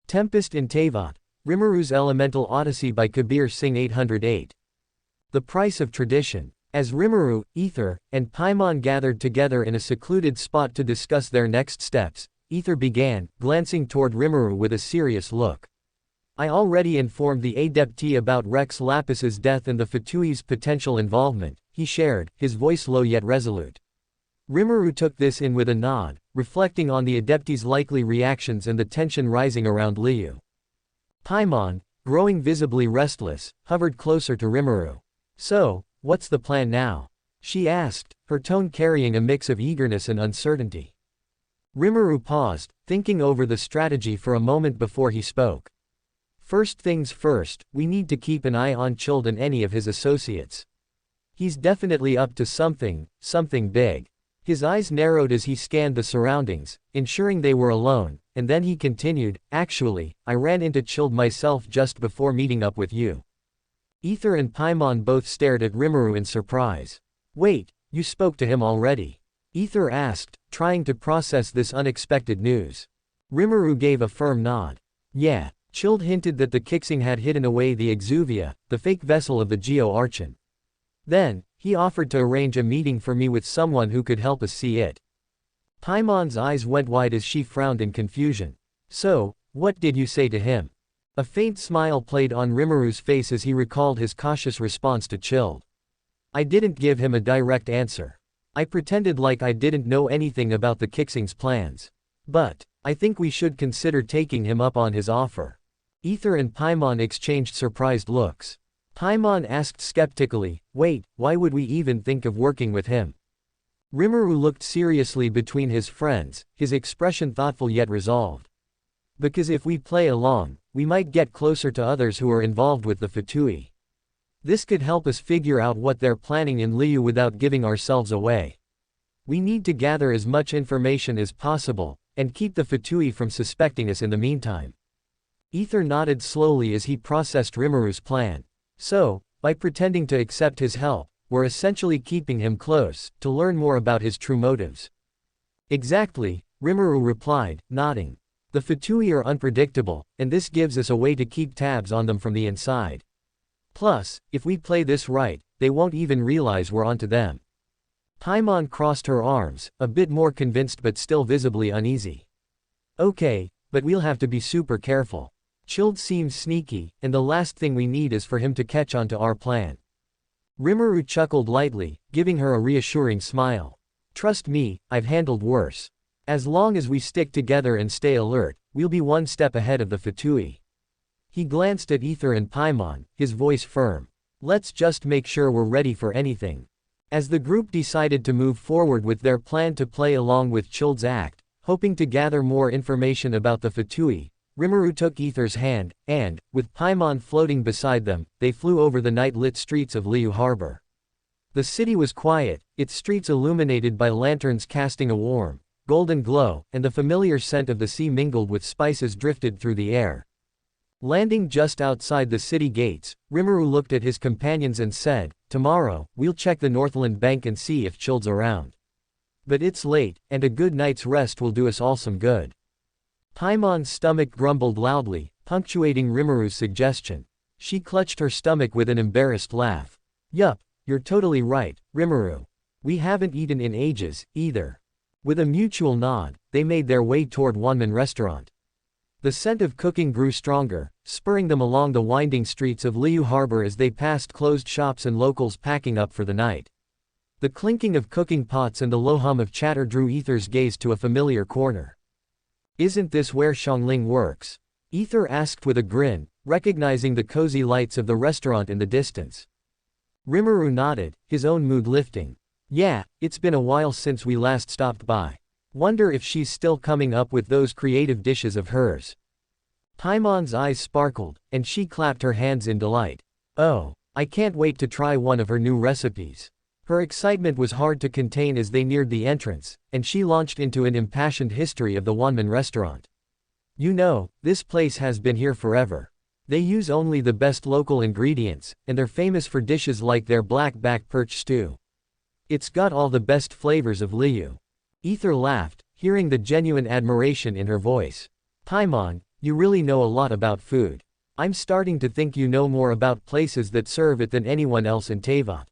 Tempest in Teyvat, Rimuru's Elemental Odyssey by KabirSingh808. The Price of Tradition. As Rimuru, Ether, and Paimon gathered together in a secluded spot to discuss their next steps, Ether began, glancing toward Rimuru with a serious look. I already informed the Adepti about Rex Lapis's death and the Fatui's potential involvement, he shared, his voice low yet resolute. Rimuru took this in with a nod, reflecting on the Adepti's likely reactions and the tension rising around Liu. Paimon, growing visibly restless, hovered closer to Rimuru. So, what's the plan now? She asked, her tone carrying a mix of eagerness and uncertainty. Rimuru paused, thinking over the strategy for a moment before he spoke. First things first, we need to keep an eye on Chilled and any of his associates. He's definitely up to something big. His eyes narrowed as he scanned the surroundings, ensuring they were alone, and then he continued, actually, I ran into Chilled myself just before meeting up with you. Ether and Paimon both stared at Rimuru in surprise. Wait, you spoke to him already? Ether asked, trying to process this unexpected news. Rimuru gave a firm nod. Yeah, Chilled hinted that the KabirSingh had hidden away the Exuvia, the fake vessel of the Geo-Archon. Then, he offered to arrange a meeting for me with someone who could help us see it. Paimon's eyes went wide as she frowned in confusion. So, what did you say to him? A faint smile played on Rimuru's face as he recalled his cautious response to Chilled. I didn't give him a direct answer. I pretended like I didn't know anything about the KabirSingh's plans. But, I think we should consider taking him up on his offer. Ether and Paimon exchanged surprised looks. Paimon asked skeptically, wait, why would we even think of working with him? Rimuru looked seriously between his friends, his expression thoughtful yet resolved. Because if we play along, we might get closer to others who are involved with the Fatui. This could help us figure out what they're planning in Liu without giving ourselves away. We need to gather as much information as possible, and keep the Fatui from suspecting us in the meantime. Ether nodded slowly as he processed Rimuru's plan. So, by pretending to accept his help, we're essentially keeping him close, to learn more about his true motives. Exactly, Rimuru replied, nodding. The Fatui are unpredictable, and this gives us a way to keep tabs on them from the inside. Plus, if we play this right, they won't even realize we're onto them. Paimon crossed her arms, a bit more convinced but still visibly uneasy. Okay, but we'll have to be super careful. Chilled seems sneaky, and the last thing we need is for him to catch on to our plan. Rimuru chuckled lightly, giving her a reassuring smile. Trust me, I've handled worse. As long as we stick together and stay alert, we'll be one step ahead of the Fatui. He glanced at Ether and Paimon, his voice firm. Let's just make sure we're ready for anything. As the group decided to move forward with their plan to play along with Chilled's act, hoping to gather more information about the Fatui, Rimuru took Ether's hand, and, with Paimon floating beside them, they flew over the night-lit streets of Liu Harbor. The city was quiet, its streets illuminated by lanterns casting a warm, golden glow, and the familiar scent of the sea mingled with spices drifted through the air. Landing just outside the city gates, Rimuru looked at his companions and said, tomorrow, we'll check the Northland Bank and see if Chilled's around. But it's late, and a good night's rest will do us all some good. Paimon's stomach grumbled loudly, punctuating Rimuru's suggestion. She clutched her stomach with an embarrassed laugh. Yup, you're totally right, Rimuru. We haven't eaten in ages, either. With a mutual nod, they made their way toward Wanman Restaurant. The scent of cooking grew stronger, spurring them along the winding streets of Liu Harbor as they passed closed shops and locals packing up for the night. The clinking of cooking pots and the low hum of chatter drew Ether's gaze to a familiar corner. Isn't this where Xiangling works? Ether asked with a grin, recognizing the cozy lights of the restaurant in the distance. Rimuru nodded, his own mood lifting. Yeah, it's been a while since we last stopped by. Wonder if she's still coming up with those creative dishes of hers. Paimon's eyes sparkled, and she clapped her hands in delight. Oh, I can't wait to try one of her new recipes. Her excitement was hard to contain as they neared the entrance, and she launched into an impassioned history of the Wanman restaurant. You know, this place has been here forever. They use only the best local ingredients, and they're famous for dishes like their black back perch stew. It's got all the best flavors of Liu. Ether laughed, hearing the genuine admiration in her voice. Paimon, You really know a lot about food. I'm starting to think you know more about places that serve it than anyone else in Teyvat.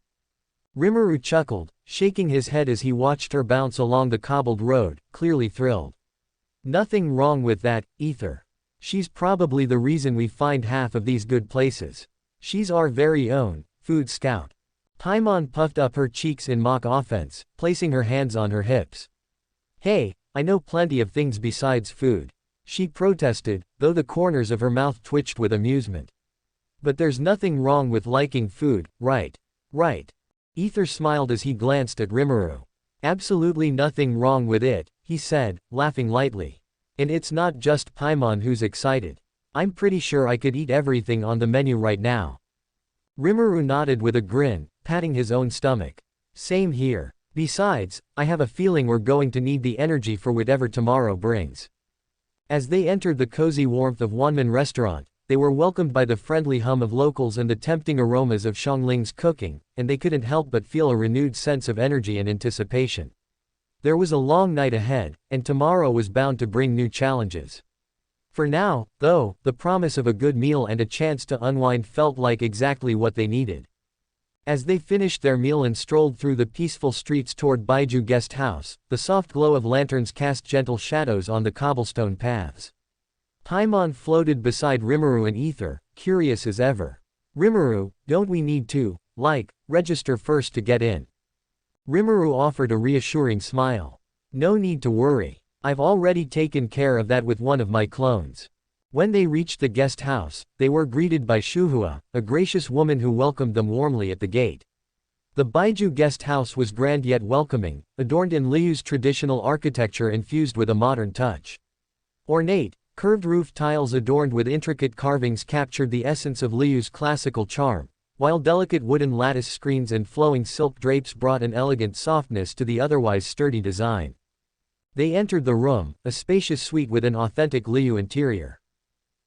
Rimuru chuckled, shaking his head as he watched her bounce along the cobbled road, clearly thrilled. Nothing wrong with that, Ether. She's probably the reason we find half of these good places. She's our very own food scout. Paimon puffed up her cheeks in mock offense, placing her hands on her hips. Hey, I know plenty of things besides food, she protested, though the corners of her mouth twitched with amusement. But there's nothing wrong with liking food, right? Right. Ether smiled as he glanced at Rimuru. Absolutely nothing wrong with it, he said, laughing lightly. And it's not just Paimon who's excited. I'm pretty sure I could eat everything on the menu right now. Rimuru nodded with a grin, patting his own stomach. Same here. Besides, I have a feeling we're going to need the energy for whatever tomorrow brings. As they entered the cozy warmth of Wanman restaurant, they were welcomed by the friendly hum of locals and the tempting aromas of Xiangling's cooking, and they couldn't help but feel a renewed sense of energy and anticipation. There was a long night ahead, and tomorrow was bound to bring new challenges. For now, though, the promise of a good meal and a chance to unwind felt like exactly what they needed. As they finished their meal and strolled through the peaceful streets toward Baiju Guest House, the soft glow of lanterns cast gentle shadows on the cobblestone paths. Paimon floated beside Rimuru and Ether, curious as ever. Rimuru, don't we need to, register first to get in? Rimuru offered a reassuring smile. No need to worry. I've already taken care of that with one of my clones. When they reached the guest house, they were greeted by Shuhua, a gracious woman who welcomed them warmly at the gate. The Baiju guest house was grand yet welcoming, adorned in Liu's traditional architecture infused with a modern touch. Ornate, curved roof tiles adorned with intricate carvings captured the essence of Liu's classical charm, while delicate wooden lattice screens and flowing silk drapes brought an elegant softness to the otherwise sturdy design. They entered the room, a spacious suite with an authentic Liu interior.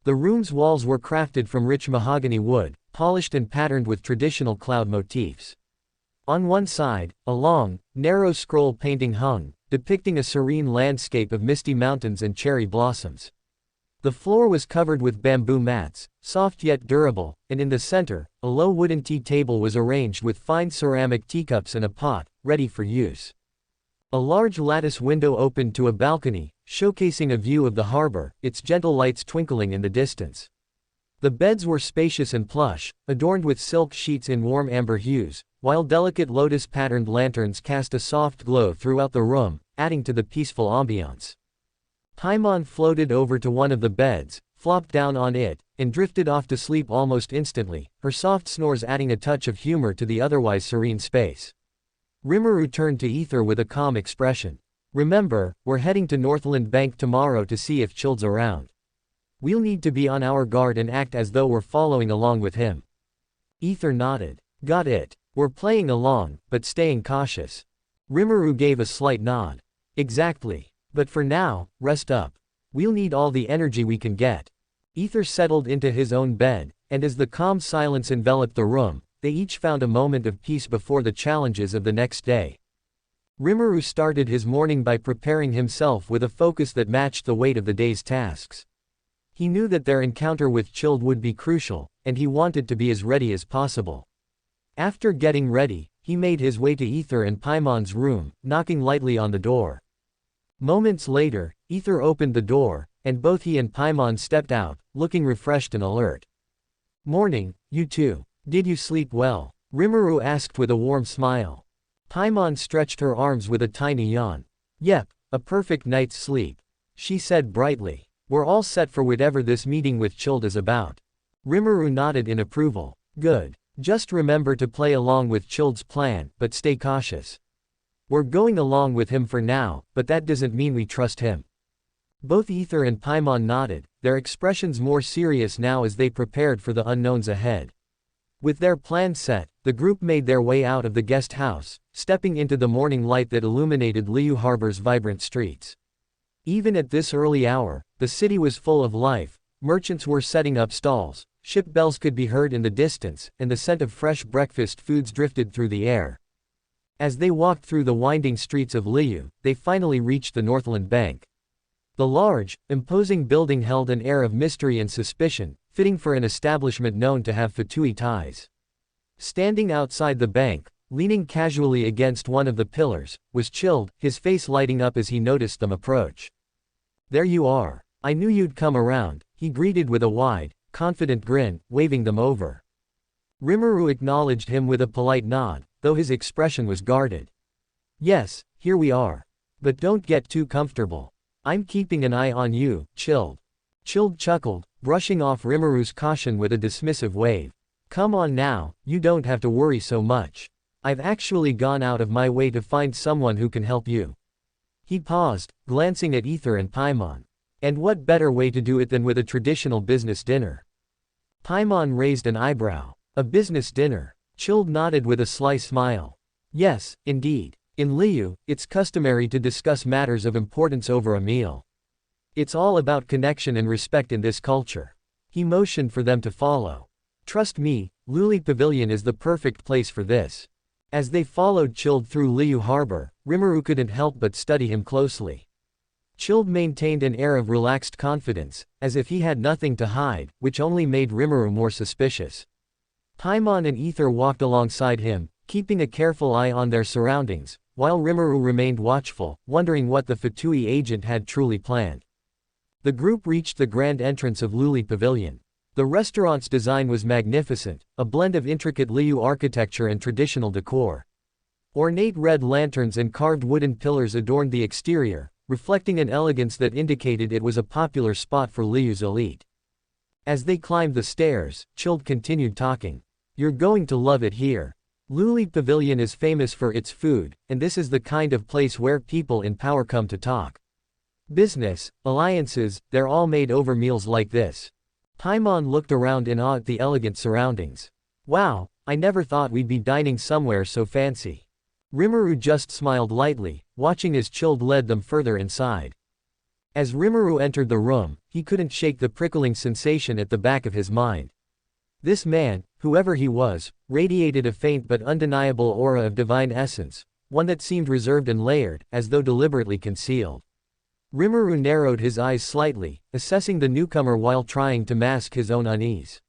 The room's walls were crafted from rich mahogany wood, polished and patterned with traditional cloud motifs. On one side, a long, narrow scroll painting hung, depicting a serene landscape of misty mountains and cherry blossoms. The floor was covered with bamboo mats, soft yet durable, and in the center, a low wooden tea table was arranged with fine ceramic teacups and a pot, ready for use. A large lattice window opened to a balcony, showcasing a view of the harbor, its gentle lights twinkling in the distance. The beds were spacious and plush, adorned with silk sheets in warm amber hues, while delicate lotus-patterned lanterns cast a soft glow throughout the room, adding to the peaceful ambiance. Paimon floated over to one of the beds, flopped down on it, and drifted off to sleep almost instantly, her soft snores adding a touch of humor to the otherwise serene space. Rimuru turned to Ether with a calm expression. Remember, we're heading to Northland Bank tomorrow to see if Child's around. We'll need to be on our guard and act as though we're following along with him. Ether nodded. Got it. We're playing along, but staying cautious. Rimuru gave a slight nod. Exactly. But for now, rest up. We'll need all the energy we can get. Ether settled into his own bed, and as the calm silence enveloped the room, they each found a moment of peace before the challenges of the next day. Rimuru started his morning by preparing himself with a focus that matched the weight of the day's tasks. He knew that their encounter with Child would be crucial, and he wanted to be as ready as possible. After getting ready, he made his way to Ether and Paimon's room, knocking lightly on the door. Moments later, Ether opened the door, and both he and Paimon stepped out, looking refreshed and alert. Morning, you two. Did you sleep well? Rimuru asked with a warm smile. Paimon stretched her arms with a tiny yawn. Yep, a perfect night's sleep, she said brightly. We're all set for whatever this meeting with Child is about. Rimuru nodded in approval. Good. Just remember to play along with Child's plan, but stay cautious. We're going along with him for now, but that doesn't mean we trust him. Both Ether and Paimon nodded, their expressions more serious now as they prepared for the unknowns ahead. With their plan set, the group made their way out of the guest house, stepping into the morning light that illuminated Liu Harbor's vibrant streets. Even at this early hour, the city was full of life. Merchants were setting up stalls, ship bells could be heard in the distance, and the scent of fresh breakfast foods drifted through the air. As they walked through the winding streets of Liu, they finally reached the Northland Bank. The large, imposing building held an air of mystery and suspicion, fitting for an establishment known to have Fatui ties. Standing outside the bank, leaning casually against one of the pillars, was Chilled, his face lighting up as he noticed them approach. "There you are. I knew you'd come around," he greeted with a wide, confident grin, waving them over. Rimuru acknowledged him with a polite nod, though his expression was guarded. "Yes, here we are. But don't get too comfortable. I'm keeping an eye on you, Chilled." Chilled chuckled, brushing off Rimuru's caution with a dismissive wave. "Come on now, you don't have to worry so much. I've actually gone out of my way to find someone who can help you." He paused, glancing at Ether and Paimon. "And what better way to do it than with a traditional business dinner?" Paimon raised an eyebrow. "A business dinner?" Chilled nodded with a sly smile. "Yes, indeed. In Liu, it's customary to discuss matters of importance over a meal. It's all about connection and respect in this culture." He motioned for them to follow. "Trust me, Luli Pavilion is the perfect place for this." As they followed Chilled through Liu Harbor, Rimuru couldn't help but study him closely. Chilled maintained an air of relaxed confidence, as if he had nothing to hide, which only made Rimuru more suspicious. Paimon and Ether walked alongside him, keeping a careful eye on their surroundings, while Rimuru remained watchful, wondering what the Fatui agent had truly planned. The group reached the grand entrance of Luli Pavilion. The restaurant's design was magnificent, a blend of intricate Liu architecture and traditional decor. Ornate red lanterns and carved wooden pillars adorned the exterior, reflecting an elegance that indicated it was a popular spot for Liu's elite. As they climbed the stairs, Chilled continued talking. "You're going to love it here. Luli Pavilion is famous for its food, and this is the kind of place where people in power come to talk. Business, alliances, they're all made over meals like this." Paimon looked around in awe at the elegant surroundings. "Wow, I never thought we'd be dining somewhere so fancy." Rimuru just smiled lightly, watching as Chilled led them further inside. As Rimuru entered the room, he couldn't shake the prickling sensation at the back of his mind. This man, whoever he was, radiated a faint but undeniable aura of divine essence, one that seemed reserved and layered, as though deliberately concealed. Rimuru narrowed his eyes slightly, assessing the newcomer while trying to mask his own unease.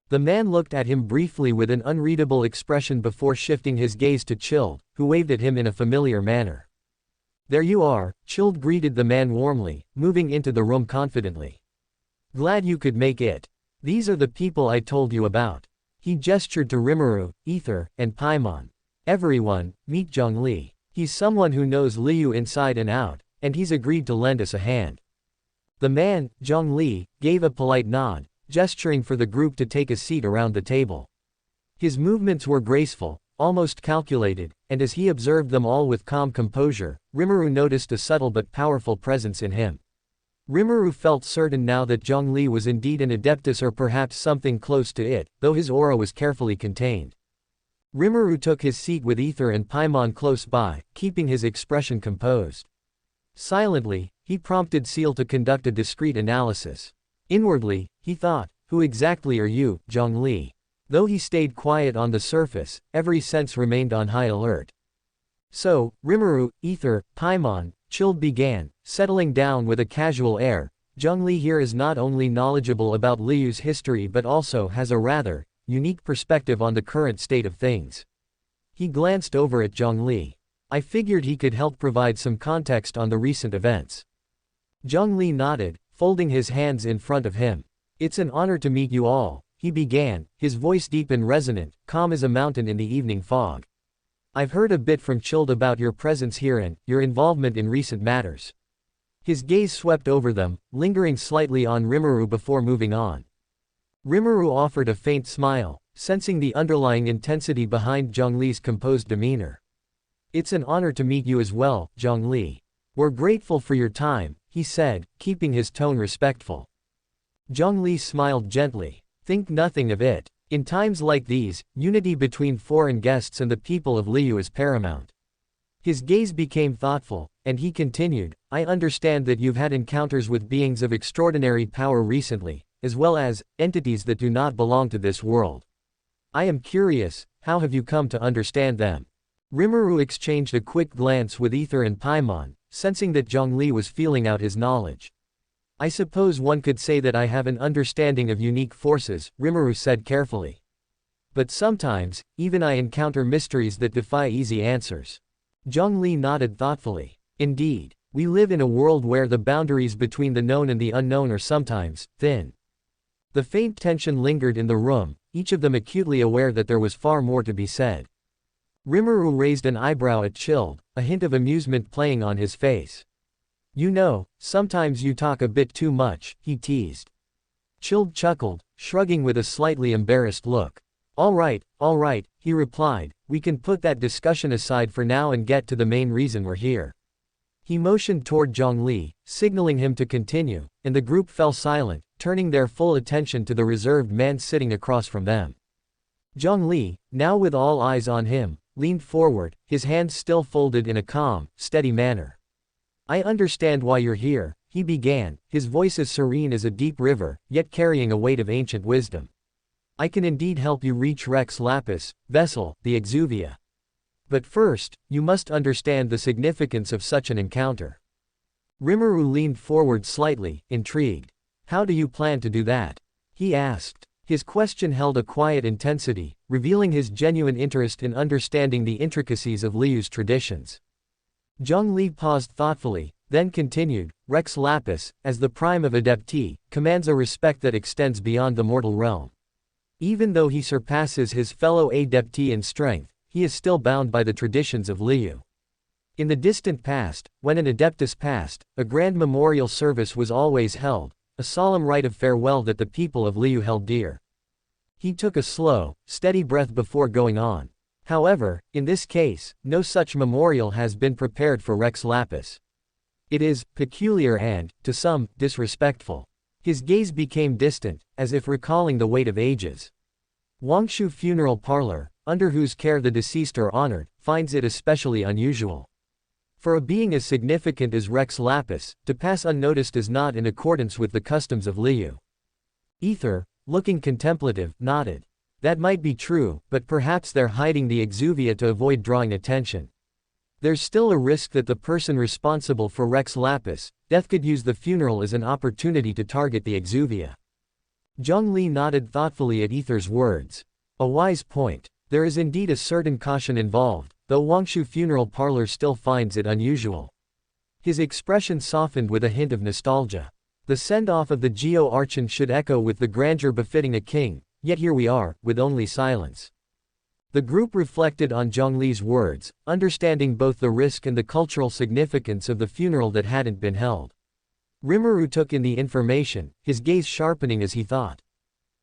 The man looked at him briefly with an unreadable expression before shifting his gaze to Chilled, who waved at him in a familiar manner. "There you are," Chilled greeted the man warmly, moving into the room confidently. "Glad you could make it. These are the people I told you about." He gestured to Rimuru, Ether, and Paimon. "Everyone, meet Zhongli. He's someone who knows Liu inside and out, and he's agreed to lend us a hand." The man, Zhongli, gave a polite nod, gesturing for the group to take a seat around the table. His movements were graceful, almost calculated, and as he observed them all with calm composure, Rimuru noticed a subtle but powerful presence in him. Rimuru felt certain now that Zhongli was indeed an adeptus or perhaps something close to it, though his aura was carefully contained. Rimuru took his seat with Ether and Paimon close by, keeping his expression composed. Silently, he prompted Seal to conduct a discreet analysis. Inwardly, he thought, "Who exactly are you, Zhongli?" Though he stayed quiet on the surface, every sense remained on high alert. "So, Rimuru, Ether, Paimon," Chilled began, settling down with a casual air, "Zhongli here is not only knowledgeable about Liu's history but also has a rather unique perspective on the current state of things." He glanced over at Zhongli. "I figured he could help provide some context on the recent events." Zhongli nodded, folding his hands in front of him. "It's an honor to meet you all," he began, his voice deep and resonant, calm as a mountain in the evening fog. "I've heard a bit from Chilled about your presence here and your involvement in recent matters." His gaze swept over them, lingering slightly on Rimuru before moving on. Rimuru offered a faint smile, sensing the underlying intensity behind Zhongli's composed demeanor. "It's an honor to meet you as well, Zhongli. We're grateful for your time," he said, keeping his tone respectful. Zhongli smiled gently. "Think nothing of it. In times like these, unity between foreign guests and the people of Liu is paramount." His gaze became thoughtful, and he continued, "I understand that you've had encounters with beings of extraordinary power recently, as well as entities that do not belong to this world. I am curious, how have you come to understand them?" Rimuru exchanged a quick glance with Ether and Paimon, sensing that Zhongli was feeling out his knowledge. I suppose one could say that I have an understanding of unique forces, Rimuru said carefully. But sometimes, even I encounter mysteries that defy easy answers. Zhongli nodded thoughtfully. Indeed, we live in a world where the boundaries between the known and the unknown are sometimes thin. The faint tension lingered in the room, each of them acutely aware that there was far more to be said. Rimuru raised an eyebrow at Chilled, a hint of amusement playing on his face. You know, sometimes you talk a bit too much, he teased. Chilled chuckled, shrugging with a slightly embarrassed look. All right, he replied, we can put that discussion aside for now and get to the main reason we're here. He motioned toward Zhongli, signaling him to continue, and the group fell silent, turning their full attention to the reserved man sitting across from them. Zhongli, now with all eyes on him, leaned forward, his hands still folded in a calm, steady manner. I understand why you're here, he began, his voice as serene as a deep river, yet carrying a weight of ancient wisdom. I can indeed help you reach Rex Lapis, Vessel, the Exuvia. But first, you must understand the significance of such an encounter. Rimuru leaned forward slightly, intrigued. How do you plan to do that? He asked. His question held a quiet intensity, revealing his genuine interest in understanding the intricacies of Liu's traditions. Zhongli paused thoughtfully, then continued, Rex Lapis, as the prime of Adepti, commands a respect that extends beyond the mortal realm. Even though he surpasses his fellow Adepti in strength, he is still bound by the traditions of Liu. In the distant past, when an Adeptus passed, a grand memorial service was always held, a solemn rite of farewell that the people of Liu held dear. He took a slow, steady breath before going on. However, in this case, no such memorial has been prepared for Rex Lapis. It is peculiar and, to some, disrespectful. His gaze became distant, as if recalling the weight of ages. Wangshu Funeral Parlor, under whose care the deceased are honored, finds it especially unusual. For a being as significant as Rex Lapis, to pass unnoticed is not in accordance with the customs of Liu. Ether, looking contemplative, nodded. That might be true, but perhaps they're hiding the Exuvia to avoid drawing attention. There's still a risk that the person responsible for Rex Lapis, Death, could use the funeral as an opportunity to target the Exuvia. Zhongli nodded thoughtfully at Ether's words. A wise point. There is indeed a certain caution involved, though Wangshu Funeral Parlor still finds it unusual. His expression softened with a hint of nostalgia. The send-off of the Geo Archon should echo with the grandeur befitting a king, yet here we are, with only silence. The group reflected on Zhongli's words, understanding both the risk and the cultural significance of the funeral that hadn't been held. Rimuru took in the information, his gaze sharpening as he thought.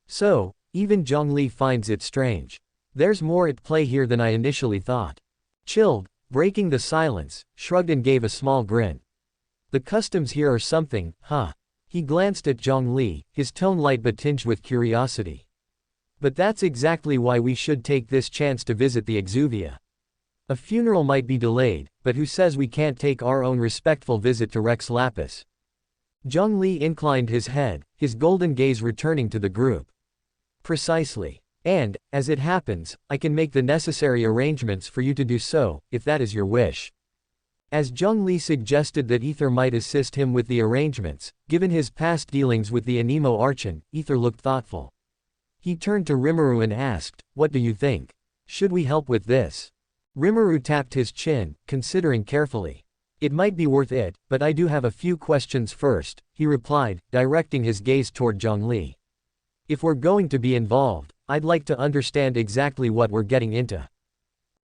So, even Zhongli finds it strange. There's more at play here than I initially thought. Chilled, breaking the silence, shrugged and gave a small grin. The customs here are something, huh? He glanced at Zhongli, his tone light but tinged with curiosity. But that's exactly why we should take this chance to visit the Exuvia. A funeral might be delayed, but who says we can't take our own respectful visit to Rex Lapis? Zhongli inclined his head, his golden gaze returning to the group. Precisely. And, as it happens, I can make the necessary arrangements for you to do so, if that is your wish. As Zhongli suggested that Ether might assist him with the arrangements, given his past dealings with the Anemo Archon, Ether looked thoughtful. He turned to Rimuru and asked, what do you think? Should we help with this? Rimuru tapped his chin, considering carefully. It might be worth it, but I do have a few questions first, he replied, directing his gaze toward Zhongli. If we're going to be involved, I'd like to understand exactly what we're getting into.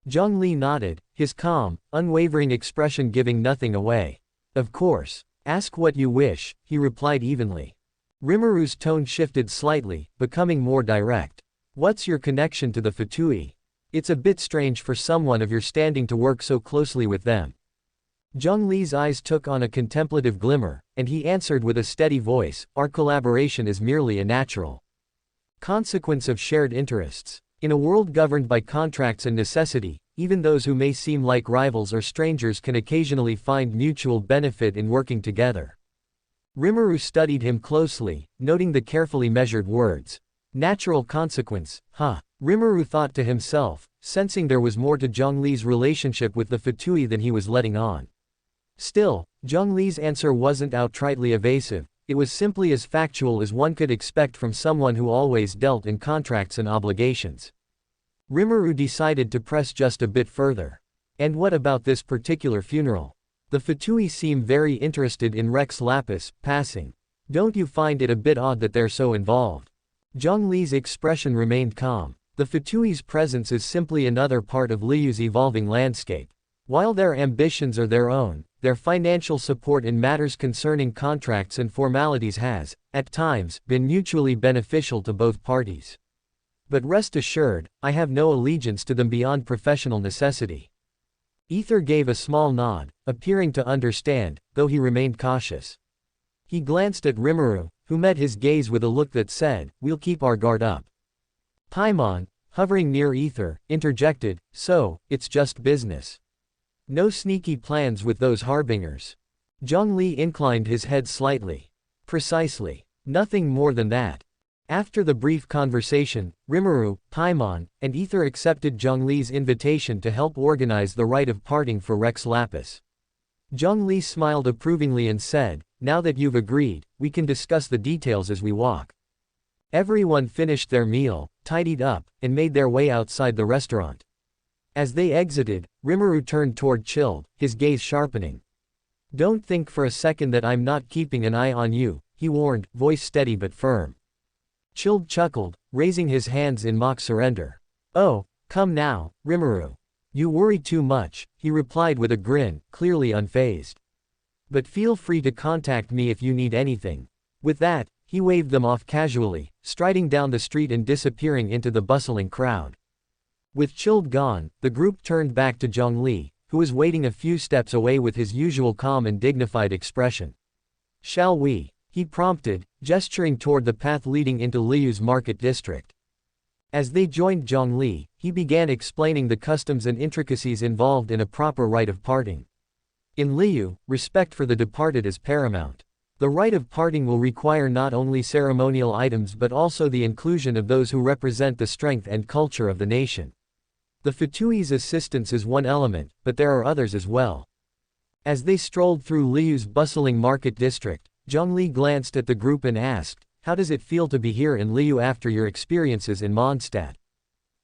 Zhongli nodded, his calm, unwavering expression giving nothing away. Of course. Ask what you wish, he replied evenly. Rimuru's tone shifted slightly, becoming more direct. What's your connection to the Fatui? It's a bit strange for someone of your standing to work so closely with them. Zhongli's eyes took on a contemplative glimmer, and he answered with a steady voice, our collaboration is merely a natural consequence of shared interests. In a world governed by contracts and necessity, even those who may seem like rivals or strangers can occasionally find mutual benefit in working together. Rimuru studied him closely, noting the carefully measured words. Natural consequence, huh? Rimuru thought to himself, sensing there was more to Zhongli's relationship with the Fatui than he was letting on. Still, Zhang Li's answer wasn't outrightly evasive, it was simply as factual as one could expect from someone who always dealt in contracts and obligations. Rimuru decided to press just a bit further. And what about this particular funeral? The Fatui seem very interested in Rex Lapis passing. Don't you find it a bit odd that they're so involved? Zhang Li's expression remained calm. The Fatui's presence is simply another part of Liyu's evolving landscape. While their ambitions are their own, their financial support in matters concerning contracts and formalities has, at times, been mutually beneficial to both parties. But rest assured, I have no allegiance to them beyond professional necessity. Ether gave a small nod, appearing to understand, though he remained cautious. He glanced at Rimuru, who met his gaze with a look that said, "We'll keep our guard up." Paimon, hovering near Ether, interjected, "So, it's just business. No sneaky plans with those harbingers." Zhang Li inclined his head slightly. "Precisely. Nothing more than that." After the brief conversation, Rimuru, Paimon, and Ether accepted Zhang Li's invitation to help organize the rite of parting for Rex Lapis. Zhang Li smiled approvingly and said, "Now that you've agreed, we can discuss the details as we walk." Everyone finished their meal, tidied up, and made their way outside the restaurant. As they exited, Rimuru turned toward Chilled, his gaze sharpening. "Don't think for a second that I'm not keeping an eye on you," he warned, voice steady but firm. Chilled chuckled, raising his hands in mock surrender. "Oh, come now, Rimuru. You worry too much," he replied with a grin, clearly unfazed. "But feel free to contact me if you need anything." With that, he waved them off casually, striding down the street and disappearing into the bustling crowd. With Chilled gone, the group turned back to Zhang Li, who was waiting a few steps away with his usual calm and dignified expression. "Shall we?" he prompted, gesturing toward the path leading into Liyu's market district. As they joined Zhang Li, he began explaining the customs and intricacies involved in a proper rite of parting. In Liyu, respect for the departed is paramount. The rite of parting will require not only ceremonial items but also the inclusion of those who represent the strength and culture of the nation. The Fatui's assistance is one element, but there are others as well. As they strolled through Liyu's bustling market district, Zhang Li glanced at the group and asked, "How does it feel to be here in Liyu after your experiences in Mondstadt?"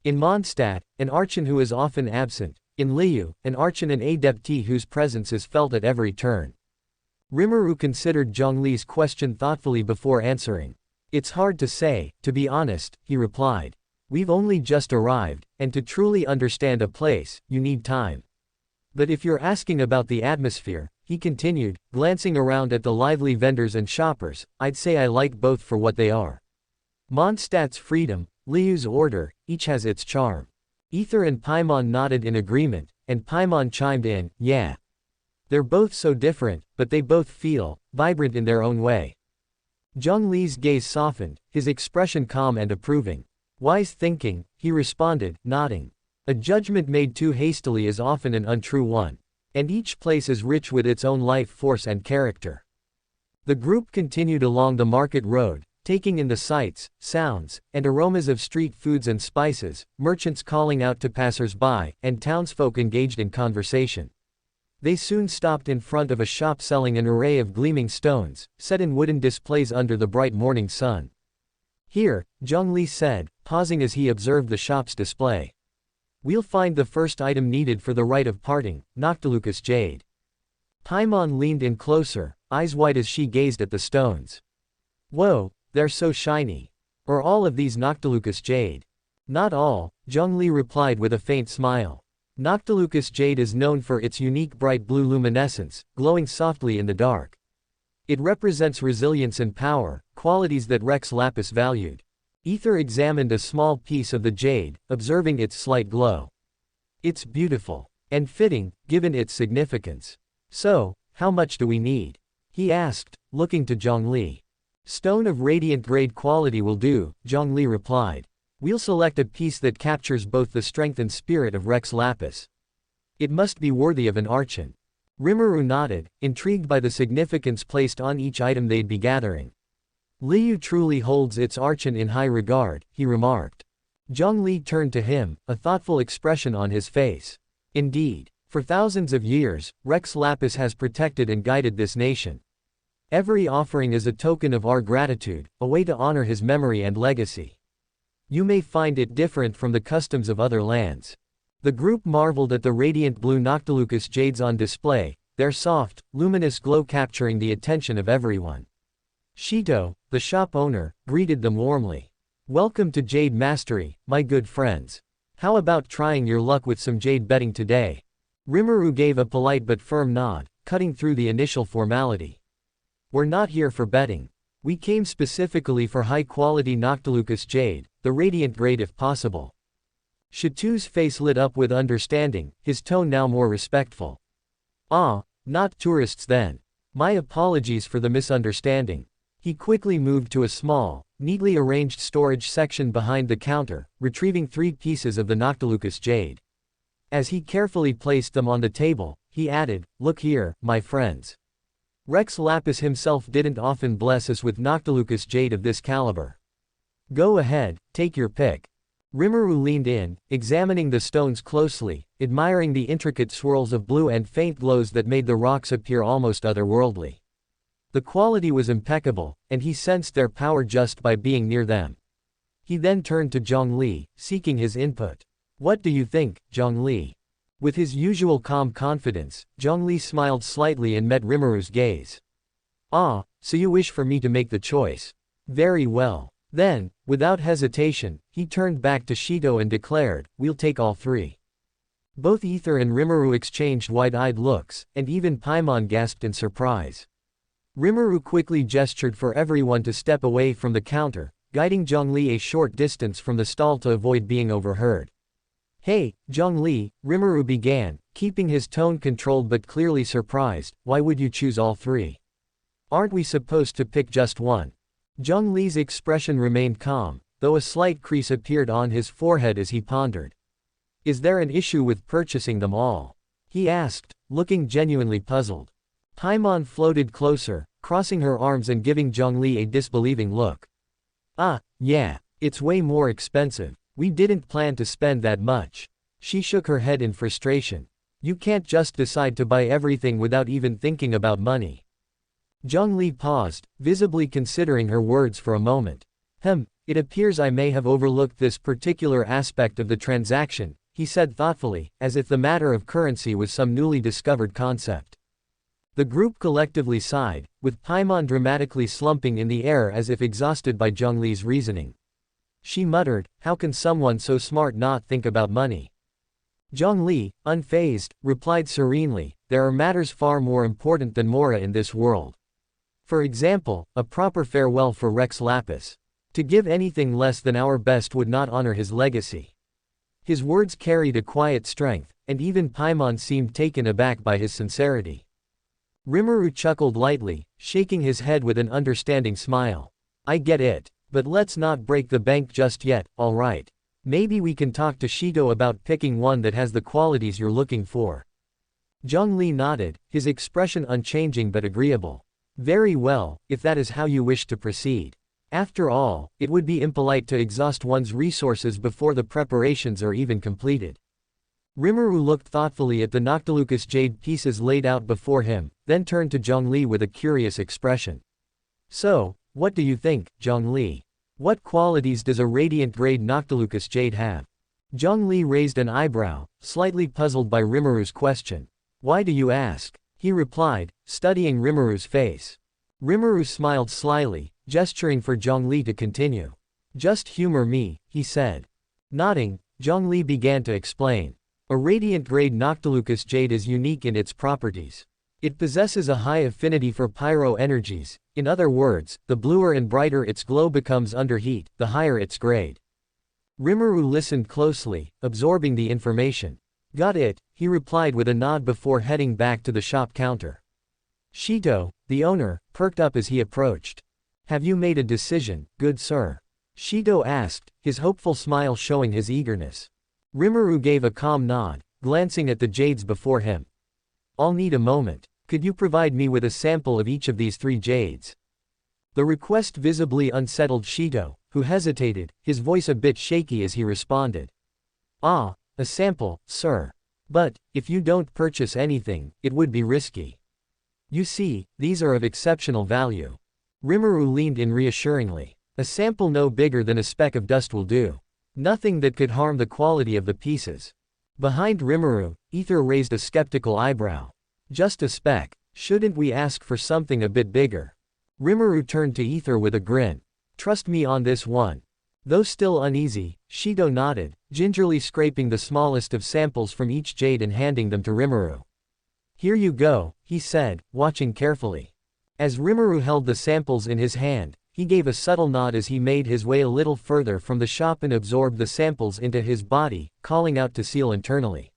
In Mondstadt, an archon who is often absent. In Liyu, an archon and adeptee whose presence is felt at every turn. Rimuru considered Zhang Li's question thoughtfully before answering. "It's hard to say, to be honest," he replied. "We've only just arrived, and to truly understand a place, you need time. But if you're asking about the atmosphere," he continued, glancing around at the lively vendors and shoppers, "I'd say I like both for what they are. Mondstadt's freedom, Liyu's order, each has its charm." Ether and Paimon nodded in agreement, and Paimon chimed in, "Yeah. They're both so different, but they both feel vibrant in their own way." Zhang Li's gaze softened, his expression calm and approving. "Wise thinking," he responded, nodding. "A judgment made too hastily is often an untrue one. And each place is rich with its own life force and character." The group continued along the market road, taking in the sights, sounds, and aromas of street foods and spices, merchants calling out to passers-by, and townsfolk engaged in conversation. They soon stopped in front of a shop selling an array of gleaming stones, set in wooden displays under the bright morning sun. "Here," Zhang Li said, pausing as he observed the shop's display. "We'll find the first item needed for the rite of parting, Noctilucus jade." Paimon leaned in closer, eyes wide as she gazed at the stones. "Whoa, they're so shiny. Are all of these Noctilucus jade?" "Not all," Zhang Li replied with a faint smile. Noctilucus jade is known for its unique bright blue luminescence, glowing softly in the dark. It represents resilience and power, qualities that Rex Lapis valued. Ether examined a small piece of the jade, observing its slight glow. "It's beautiful. And fitting, given its significance. So, how much do we need?" he asked, looking to Zhang Li. "Stone of radiant grade quality will do," Zhang Li replied. "We'll select a piece that captures both the strength and spirit of Rex Lapis. It must be worthy of an archon." Rimuru nodded, intrigued by the significance placed on each item they'd be gathering. "Liyu truly holds its archon in high regard," he remarked. Zhang Li turned to him, a thoughtful expression on his face. "Indeed. For thousands of years, Rex Lapis has protected and guided this nation. Every offering is a token of our gratitude, a way to honor his memory and legacy. You may find it different from the customs of other lands. The group marveled at the radiant blue Noctilucous jades on display, their soft, luminous glow capturing the attention of everyone. Shito, the shop owner, greeted them warmly. Welcome to Jade Mastery, my good friends. How about trying your luck with some jade betting today? Rimuru gave a polite but firm nod, cutting through the initial formality. We're not here for betting. We came specifically for high-quality Noctilucous jade, the radiant grade if possible. Shitu's face lit up with understanding, his tone now more respectful. Ah, not tourists then. My apologies for the misunderstanding. He quickly moved to a small, neatly arranged storage section behind the counter, retrieving 3 pieces of the Noctilucous jade. As he carefully placed them on the table, he added, "Look here, my friends. Rex Lapis himself didn't often bless us with Noctilucous jade of this caliber. Go ahead, take your pick." Rimuru leaned in, examining the stones closely, admiring the intricate swirls of blue and faint glows that made the rocks appear almost otherworldly. The quality was impeccable, and he sensed their power just by being near them. He then turned to Zhongli, seeking his input. "What do you think, Zhongli?" With his usual calm confidence, Zhongli smiled slightly and met Rimuru's gaze. "Ah, so you wish for me to make the choice. Very well. Then, without hesitation, he turned back to Shito and declared, "We'll take all 3. Both Ether and Rimuru exchanged wide-eyed looks, and even Paimon gasped in surprise. Rimuru quickly gestured for everyone to step away from the counter, guiding Zhongli a short distance from the stall to avoid being overheard. "Hey, Zhongli," Rimuru began, keeping his tone controlled but clearly surprised, "why would you choose all 3? Aren't we supposed to pick just one?" Zhongli's expression remained calm, though a slight crease appeared on his forehead as he pondered. "Is there an issue with purchasing them all?" he asked, looking genuinely puzzled. Paimon floated closer, crossing her arms and giving Zhongli a disbelieving look. "Ah, yeah, it's way more expensive. We didn't plan to spend that much." She shook her head in frustration. "You can't just decide to buy everything without even thinking about money." Zhongli paused, visibly considering her words for a moment. It appears I may have overlooked this particular aspect of the transaction," he said thoughtfully, as if the matter of currency was some newly discovered concept. The group collectively sighed, with Paimon dramatically slumping in the air as if exhausted by Zhongli's reasoning. She muttered, "How can someone so smart not think about money?" Zhongli, unfazed, replied serenely, "There are matters far more important than Mora in this world. For example, a proper farewell for Rex Lapis. To give anything less than our best would not honor his legacy." His words carried a quiet strength, and even Paimon seemed taken aback by his sincerity. Rimuru chuckled lightly, shaking his head with an understanding smile. "I get it. But let's not break the bank just yet, alright? Maybe we can talk to Shito about picking one that has the qualities you're looking for." Zhongli nodded, his expression unchanging but agreeable. "Very well, if that is how you wish to proceed. After all, it would be impolite to exhaust one's resources before the preparations are even completed." Rimuru looked thoughtfully at the Noctilucous jade pieces laid out before him, then turned to Zhongli with a curious expression. "So, what do you think, Zhongli? What qualities does a radiant-grade Noctilucous jade have?" Zhongli raised an eyebrow, slightly puzzled by Rimuru's question. "Why do you ask?" he replied, studying Rimuru's face. Rimuru smiled slyly, gesturing for Zhongli to continue. "Just humor me," he said. Nodding, Zhongli began to explain. "A radiant-grade Noctilucous jade is unique in its properties. It possesses a high affinity for pyro energies. In other words, the bluer and brighter its glow becomes under heat, the higher its grade." Rimuru listened closely, absorbing the information. "Got it," he replied with a nod before heading back to the shop counter. Shito, the owner, perked up as he approached. "Have you made a decision, good sir?" Shito asked, his hopeful smile showing his eagerness. Rimuru gave a calm nod, glancing at the jades before him. "I'll need a moment. Could you provide me with a sample of each of these 3 jades?" The request visibly unsettled Shito, who hesitated, his voice a bit shaky as he responded. "Ah, a sample, sir. But, if you don't purchase anything, it would be risky. You see, these are of exceptional value. Rimuru leaned in reassuringly. A sample no bigger than a speck of dust will do. Nothing that could harm the quality of the pieces. Behind Rimuru, Ether raised a skeptical eyebrow. Just a speck. Shouldn't we ask for something a bit bigger? Rimuru turned to Ether with a grin. Trust me on this one. Though still uneasy, Shido nodded, gingerly scraping the smallest of samples from each jade and handing them to Rimuru. Here you go, he said, watching carefully. As Rimuru held the samples in his hand, he gave a subtle nod as he made his way a little further from the shop and absorbed the samples into his body, calling out to Seal internally.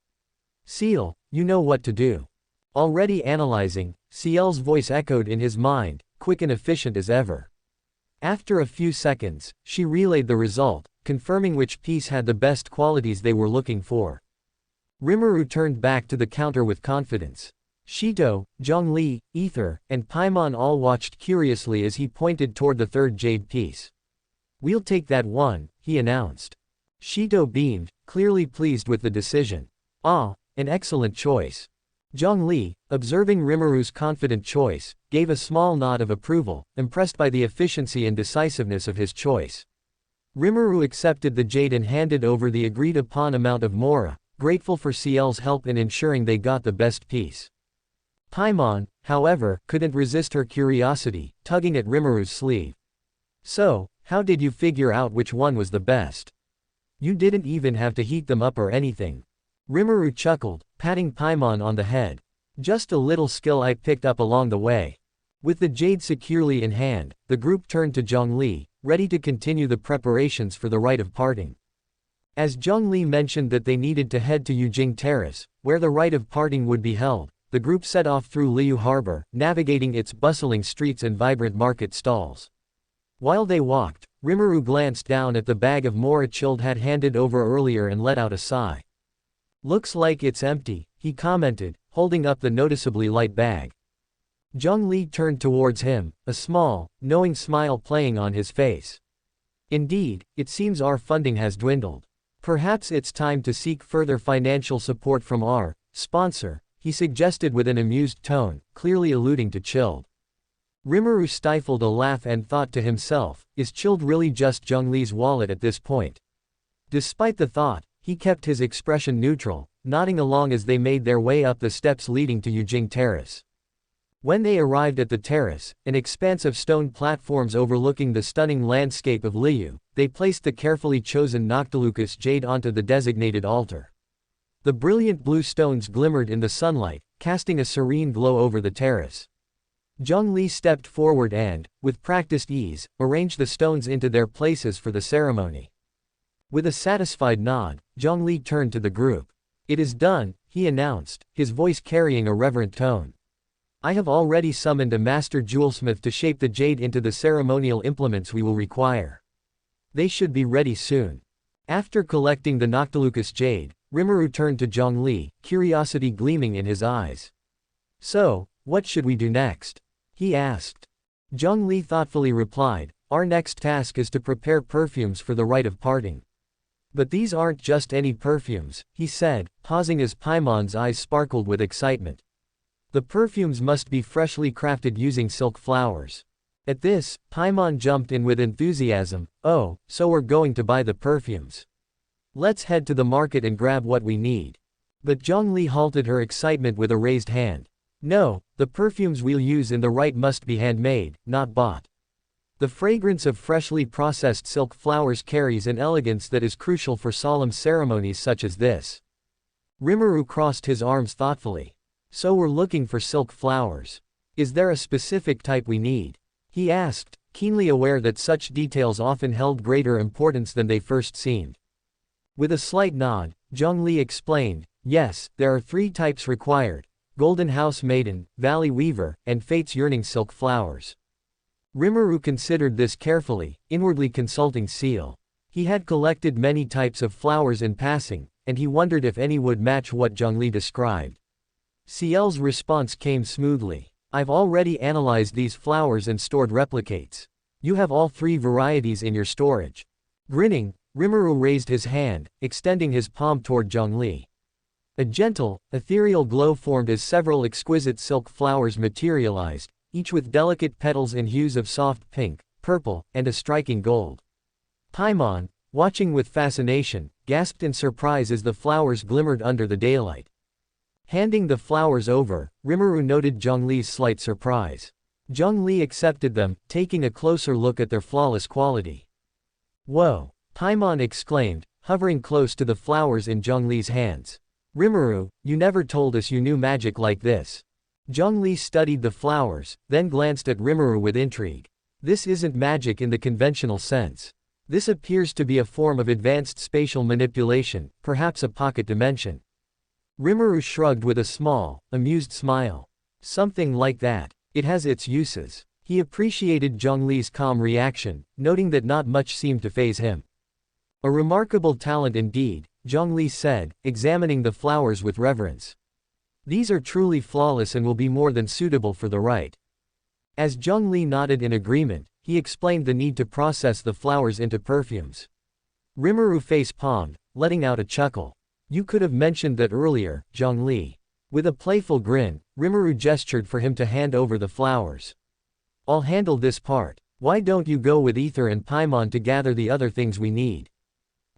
Seal, you know what to do. Already analyzing, Ciel's voice echoed in his mind, quick and efficient as ever. After a few seconds, she relayed the result, confirming which piece had the best qualities they were looking for. Rimuru turned back to the counter with confidence. Shito, Zhongli, Ether, and Paimon all watched curiously as he pointed toward the third jade piece. We'll take that one, he announced. Shito beamed, clearly pleased with the decision. Ah, an excellent choice. Zhongli, observing Rimuru's confident choice, gave a small nod of approval, impressed by the efficiency and decisiveness of his choice. Rimuru accepted the jade and handed over the agreed-upon amount of mora, grateful for Ciel's help in ensuring they got the best piece. Paimon, however, couldn't resist her curiosity, tugging at Rimuru's sleeve. So, how did you figure out which one was the best? You didn't even have to heat them up or anything. Rimuru chuckled, patting Paimon on the head. Just a little skill I picked up along the way. With the jade securely in hand, the group turned to Zhongli, ready to continue the preparations for the rite of parting. As Zhongli mentioned that they needed to head to Yujing Terrace, where the rite of parting would be held, the group set off through Liu Harbor, navigating its bustling streets and vibrant market stalls. While they walked, Rimuru glanced down at the bag of mora Chilled had handed over earlier and let out a sigh. Looks like it's empty, he commented, holding up the noticeably light bag. Zhongli turned towards him, a small, knowing smile playing on his face. Indeed, it seems our funding has dwindled. Perhaps it's time to seek further financial support from our sponsor, he suggested with an amused tone, clearly alluding to Chilled. Rimuru stifled a laugh and thought to himself, is Chilled really just Zhongli's wallet at this point? Despite the thought, he kept his expression neutral, nodding along as they made their way up the steps leading to Yujing Terrace. When they arrived at the terrace, an expanse of stone platforms overlooking the stunning landscape of Liu, they placed the carefully chosen Noctilucous jade onto the designated altar. The brilliant blue stones glimmered in the sunlight, casting a serene glow over the terrace. Zhongli stepped forward and, with practiced ease, arranged the stones into their places for the ceremony. With a satisfied nod, Zhongli turned to the group. It is done, he announced, his voice carrying a reverent tone. I have already summoned a master jewelsmith to shape the jade into the ceremonial implements we will require. They should be ready soon. After collecting the Noctilucous jade, Rimuru turned to Zhongli, curiosity gleaming in his eyes. So, what should we do next? He asked. Zhongli thoughtfully replied, our next task is to prepare perfumes for the rite of parting. But these aren't just any perfumes, he said, pausing as Paimon's eyes sparkled with excitement. The perfumes must be freshly crafted using silk flowers. At this, Paimon jumped in with enthusiasm, oh, so we're going to buy the perfumes. Let's head to the market and grab what we need. But Zhongli halted her excitement with a raised hand. No, the perfumes we'll use in the rite must be handmade, not bought. The fragrance of freshly processed silk flowers carries an elegance that is crucial for solemn ceremonies such as this. Rimuru crossed his arms thoughtfully. So we're looking for silk flowers. Is there a specific type we need? He asked, keenly aware that such details often held greater importance than they first seemed. With a slight nod, Zhongli explained, yes, there are 3 types required: Golden House Maiden, Valley Weaver, and Fate's Yearning silk flowers. Rimuru considered this carefully, inwardly consulting Seal. He had collected many types of flowers in passing, and he wondered if any would match what Zhongli described. Ciel's response came smoothly. I've already analyzed these flowers and stored replicates. You have all 3 varieties in your storage. Grinning, Rimuru raised his hand, extending his palm toward Zhongli. A gentle, ethereal glow formed as several exquisite silk flowers materialized, each with delicate petals in hues of soft pink, purple, and a striking gold. Paimon, watching with fascination, gasped in surprise as the flowers glimmered under the daylight. Handing the flowers over, Rimuru noted Zhongli's slight surprise. Zhongli accepted them, taking a closer look at their flawless quality. "Whoa!" Paimon exclaimed, hovering close to the flowers in Zhongli's hands. "Rimuru, you never told us you knew magic like this." Zhongli studied the flowers, then glanced at Rimuru with intrigue. "This isn't magic in the conventional sense. This appears to be a form of advanced spatial manipulation, perhaps a pocket dimension." Rimuru shrugged with a small, amused smile. "Something like that. It has its uses." He appreciated Zhongli's calm reaction, noting that not much seemed to faze him. "A remarkable talent indeed," Zhongli said, examining the flowers with reverence. "These are truly flawless and will be more than suitable for the rite." As Zhongli nodded in agreement, he explained the need to process the flowers into perfumes. Rimuru face-palmed, letting out a chuckle. "You could have mentioned that earlier, Zhongli." With a playful grin, Rimuru gestured for him to hand over the flowers. "I'll handle this part. Why don't you go with Ether and Paimon to gather the other things we need?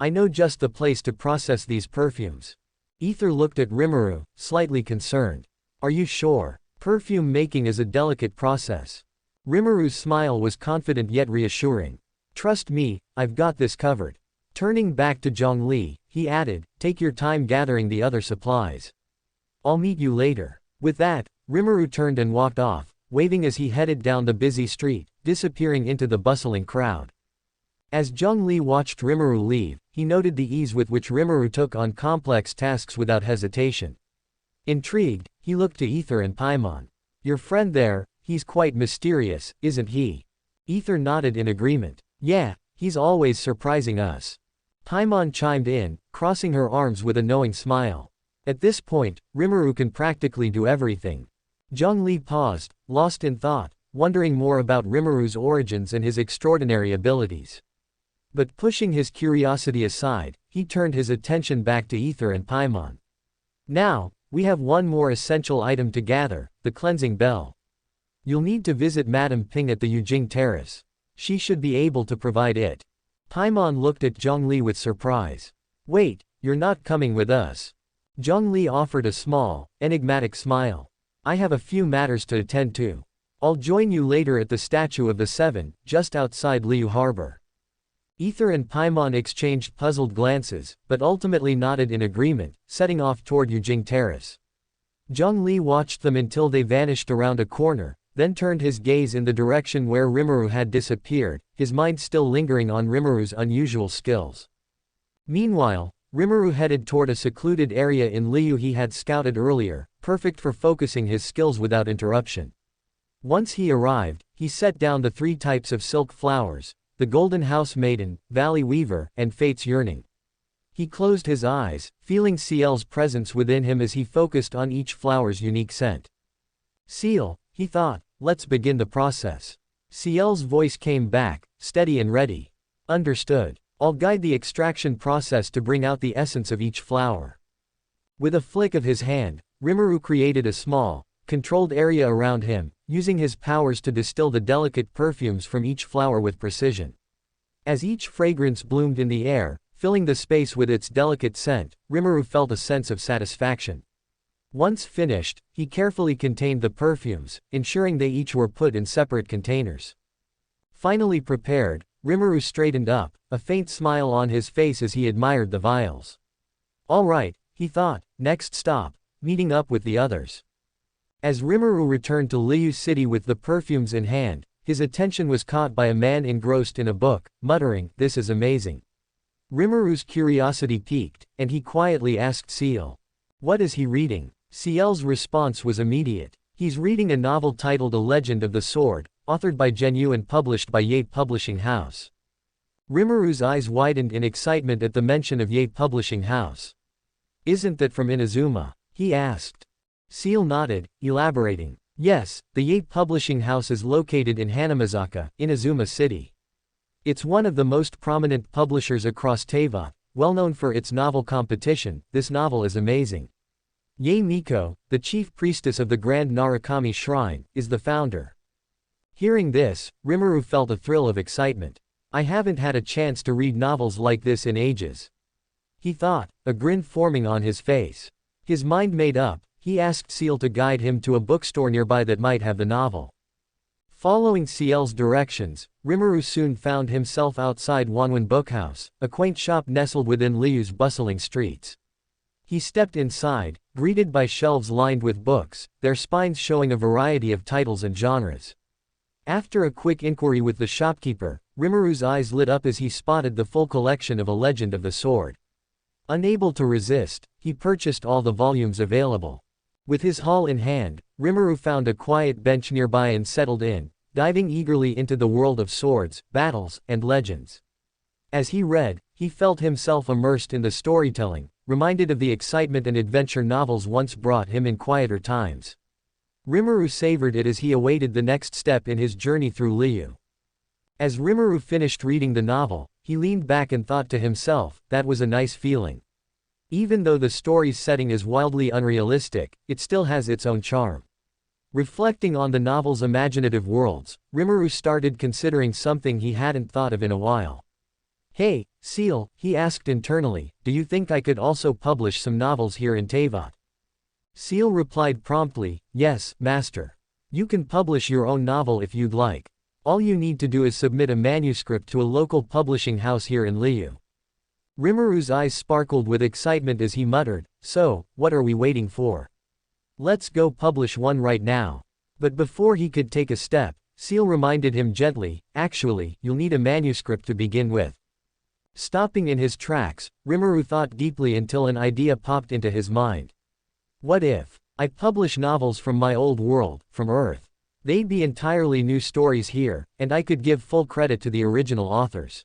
I know just the place to process these perfumes." Ether looked at Rimuru, slightly concerned. "Are you sure? Perfume making is a delicate process." Rimuru's smile was confident yet reassuring. "Trust me, I've got this covered." Turning back to Zhongli, he added, "Take your time gathering the other supplies. I'll meet you later." With that, Rimuru turned and walked off, waving as he headed down the busy street, disappearing into the bustling crowd. As Zhongli watched Rimuru leave, he noted the ease with which Rimuru took on complex tasks without hesitation. Intrigued, he looked to Ether and Paimon. "Your friend there, he's quite mysterious, isn't he?" Ether nodded in agreement. "Yeah, he's always surprising us." Paimon chimed in, crossing her arms with a knowing smile. "At this point, Rimuru can practically do everything." Zhongli paused, lost in thought, wondering more about Rimuru's origins and his extraordinary abilities. But pushing his curiosity aside, he turned his attention back to Ether and Paimon. "Now, we have one more essential item to gather, the cleansing bell. You'll need to visit Madame Ping at the Yujing Terrace. She should be able to provide it." Paimon looked at Zhongli with surprise. "Wait, you're not coming with us?" Zhongli offered a small, enigmatic smile. "I have a few matters to attend to. I'll join you later at the Statue of the Seven, just outside Liu Harbor." Ether and Paimon exchanged puzzled glances, but ultimately nodded in agreement, setting off toward Yujing Terrace. Zhongli watched them until they vanished around a corner, then turned his gaze in the direction where Rimuru had disappeared, his mind still lingering on Rimuru's unusual skills. Meanwhile, Rimuru headed toward a secluded area in Liu he had scouted earlier, perfect for focusing his skills without interruption. Once he arrived, he set down the 3 types of silk flowers: the Golden House Maiden, Valley Weaver, and Fate's Yearning. He closed his eyes, feeling Ciel's presence within him as he focused on each flower's unique scent. "Ciel," he thought, "let's begin the process." Ciel's voice came back, steady and ready. "Understood. I'll guide the extraction process to bring out the essence of each flower." With a flick of his hand, Rimuru created a small, controlled area around him, using his powers to distill the delicate perfumes from each flower with precision. As each fragrance bloomed in the air, filling the space with its delicate scent, Rimuru felt a sense of satisfaction. Once finished, he carefully contained the perfumes, ensuring they each were put in separate containers. Finally prepared, Rimuru straightened up, a faint smile on his face as he admired the vials. "All right," he thought, "next stop, meeting up with the others." As Rimuru returned to Liu City with the perfumes in hand, his attention was caught by a man engrossed in a book, muttering, "This is amazing." Rimuru's curiosity piqued, and he quietly asked Ciel, "What is he reading?" Ciel's response was immediate. "He's reading a novel titled A Legend of the Sword, authored by Zhenyu and published by Ye Publishing House." Rimuru's eyes widened in excitement at the mention of Ye Publishing House. "Isn't that from Inazuma?" he asked. Ciel nodded, elaborating, "Yes, the Ye Publishing House is located in Hanamazaka, Inazuma City. It's one of the most prominent publishers across Teyvat, well known for its novel competition. This novel is amazing. Ye Miko, the chief priestess of the Grand Narukami Shrine, is the founder. Hearing this, Rimuru felt a thrill of excitement. I haven't had a chance to read novels like this in ages, he thought, a grin forming on his face. His mind made up, he asked Seal to guide him to a bookstore nearby that might have the novel. Following Ciel's directions, Rimuru soon found himself outside Wanwan Bookhouse, a quaint shop nestled within Liu's bustling streets. He stepped inside, greeted by shelves lined with books, their spines showing a variety of titles and genres. After a quick inquiry with the shopkeeper, Rimuru's eyes lit up as he spotted the full collection of A Legend of the Sword. Unable to resist, he purchased all the volumes available. With his haul in hand, Rimuru found a quiet bench nearby and settled in, diving eagerly into the world of swords, battles, and legends. As he read, he felt himself immersed in the storytelling, reminded of the excitement and adventure novels once brought him in quieter times. Rimuru savored it as he awaited the next step in his journey through Liu. As Rimuru finished reading the novel, he leaned back and thought to himself, that was a nice feeling. Even though the story's setting is wildly unrealistic, it still has its own charm. Reflecting on the novel's imaginative worlds, Rimuru started considering something he hadn't thought of in a while. Hey, Seal, he asked internally, do you think I could also publish some novels here in Teyvat? Seal replied promptly, yes, master. You can publish your own novel if you'd like. All you need to do is submit a manuscript to a local publishing house here in Liu. Rimuru's eyes sparkled with excitement as he muttered, so, what are we waiting for? Let's go publish one right now. But before he could take a step, Seal reminded him gently, actually, you'll need a manuscript to begin with. Stopping in his tracks, Rimuru thought deeply until an idea popped into his mind. What if I publish novels from my old world, from Earth? They'd be entirely new stories here, and I could give full credit to the original authors.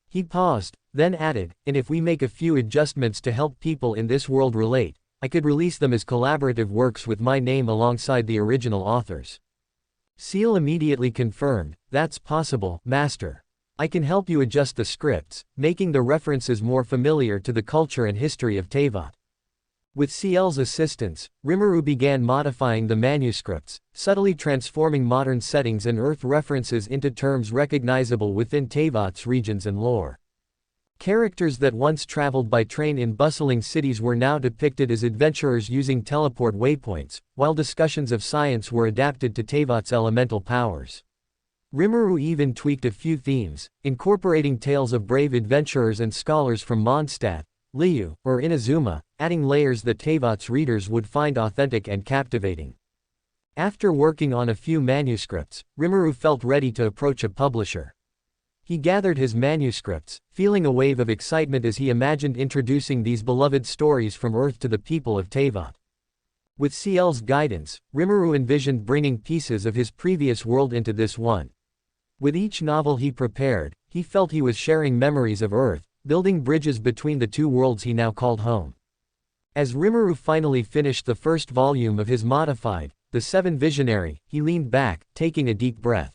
He paused, then added, and if we make a few adjustments to help people in this world relate, I could release them as collaborative works with my name alongside the original authors. Seal immediately confirmed, that's possible, master. I can help you adjust the scripts, making the references more familiar to the culture and history of Teyvat. With Ciel's assistance, Rimuru began modifying the manuscripts, subtly transforming modern settings and Earth references into terms recognizable within Teyvat's regions and lore. Characters that once traveled by train in bustling cities were now depicted as adventurers using teleport waypoints, while discussions of science were adapted to Teyvat's elemental powers. Rimuru even tweaked a few themes, incorporating tales of brave adventurers and scholars from Mondstadt, Liu, or Inazuma, adding layers that Teyvat's readers would find authentic and captivating. After working on a few manuscripts, Rimuru felt ready to approach a publisher. He gathered his manuscripts, feeling a wave of excitement as he imagined introducing these beloved stories from Earth to the people of Teyvat. With Ciel's guidance, Rimuru envisioned bringing pieces of his previous world into this one. With each novel he prepared, he felt he was sharing memories of Earth, building bridges between the two worlds he now called home. As Rimuru finally finished the first volume of his modified, The Seven Visionary, he leaned back, taking a deep breath.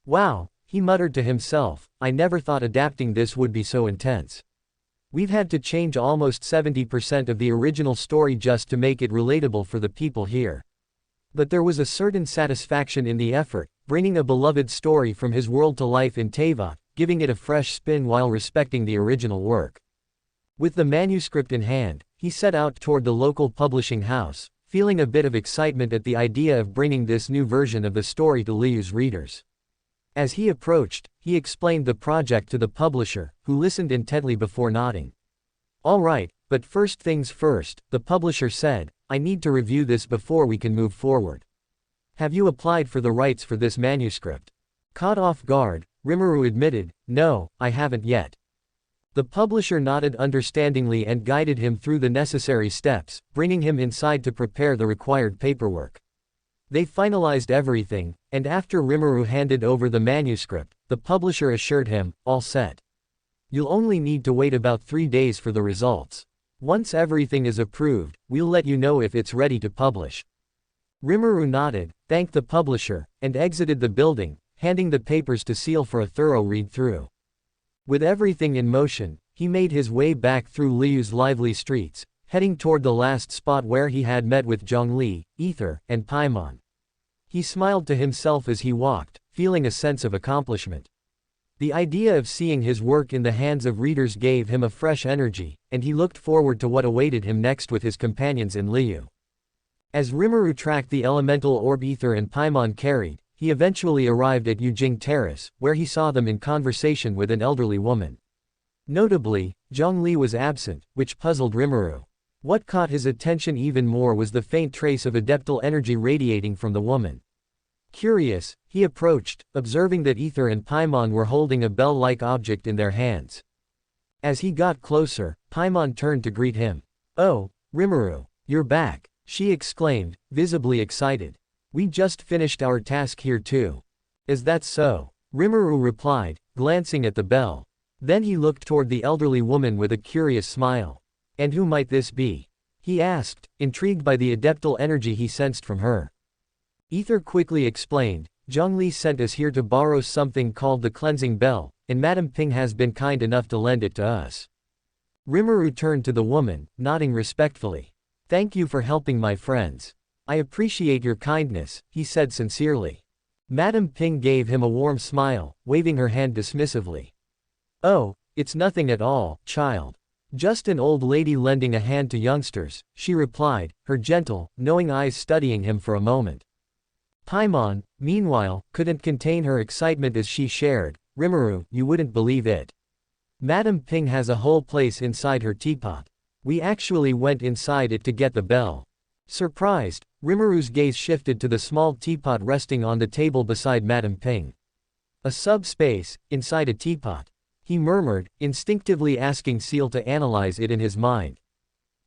Wow, he muttered to himself, I never thought adapting this would be so intense. We've had to change almost 70% of the original story just to make it relatable for the people here. But there was a certain satisfaction in the effort, bringing a beloved story from his world to life in Teyvat, giving it a fresh spin while respecting the original work. With the manuscript in hand, he set out toward the local publishing house, feeling a bit of excitement at the idea of bringing this new version of the story to Liu's readers. As he approached, he explained the project to the publisher, who listened intently before nodding. All right, but first things first, the publisher said, I need to review this before we can move forward. Have you applied for the rights for this manuscript? Caught off guard, Rimuru admitted, no, I haven't yet. The publisher nodded understandingly and guided him through the necessary steps, bringing him inside to prepare the required paperwork. They finalized everything, and after Rimuru handed over the manuscript, the publisher assured him, all set. You'll only need to wait about 3 days for the results. Once everything is approved, we'll let you know if it's ready to publish. Rimuru nodded, thanked the publisher, and exited the building, handing the papers to Seal for a thorough read-through. With everything in motion, he made his way back through Liu's lively streets, heading toward the last spot where he had met with Zhongli, Ether, and Paimon. He smiled to himself as he walked, feeling a sense of accomplishment. The idea of seeing his work in the hands of readers gave him a fresh energy, and he looked forward to what awaited him next with his companions in Liu. As Rimuru tracked the elemental orb Ether and Paimon carried, he eventually arrived at Yujing Terrace, where he saw them in conversation with an elderly woman. Notably, Zhongli was absent, which puzzled Rimuru. What caught his attention even more was the faint trace of adeptal energy radiating from the woman. Curious, he approached, observing that Ether and Paimon were holding a bell-like object in their hands. As he got closer, Paimon turned to greet him. "Oh, Rimuru, you're back," she exclaimed, visibly excited. "We just finished our task here too." "Is that so?" Rimuru replied, glancing at the bell. Then he looked toward the elderly woman with a curious smile. "And who might this be?" he asked, intrigued by the adeptal energy he sensed from her. Ether quickly explained, "Zhongli sent us here to borrow something called the cleansing bell, and Madame Ping has been kind enough to lend it to us." Rimuru turned to the woman, nodding respectfully. "Thank you for helping my friends. I appreciate your kindness," he said sincerely. Madame Ping gave him a warm smile, waving her hand dismissively. "Oh, it's nothing at all, child. Just an old lady lending a hand to youngsters," she replied, her gentle, knowing eyes studying him for a moment. Paimon, meanwhile, couldn't contain her excitement as she shared, "Rimuru, you wouldn't believe it. Madame Ping has a whole place inside her teapot. We actually went inside it to get the bell." Surprised, Rimuru's gaze shifted to the small teapot resting on the table beside Madame Ping. A subspace, inside a teapot. He murmured, instinctively asking Seal to analyze it in his mind.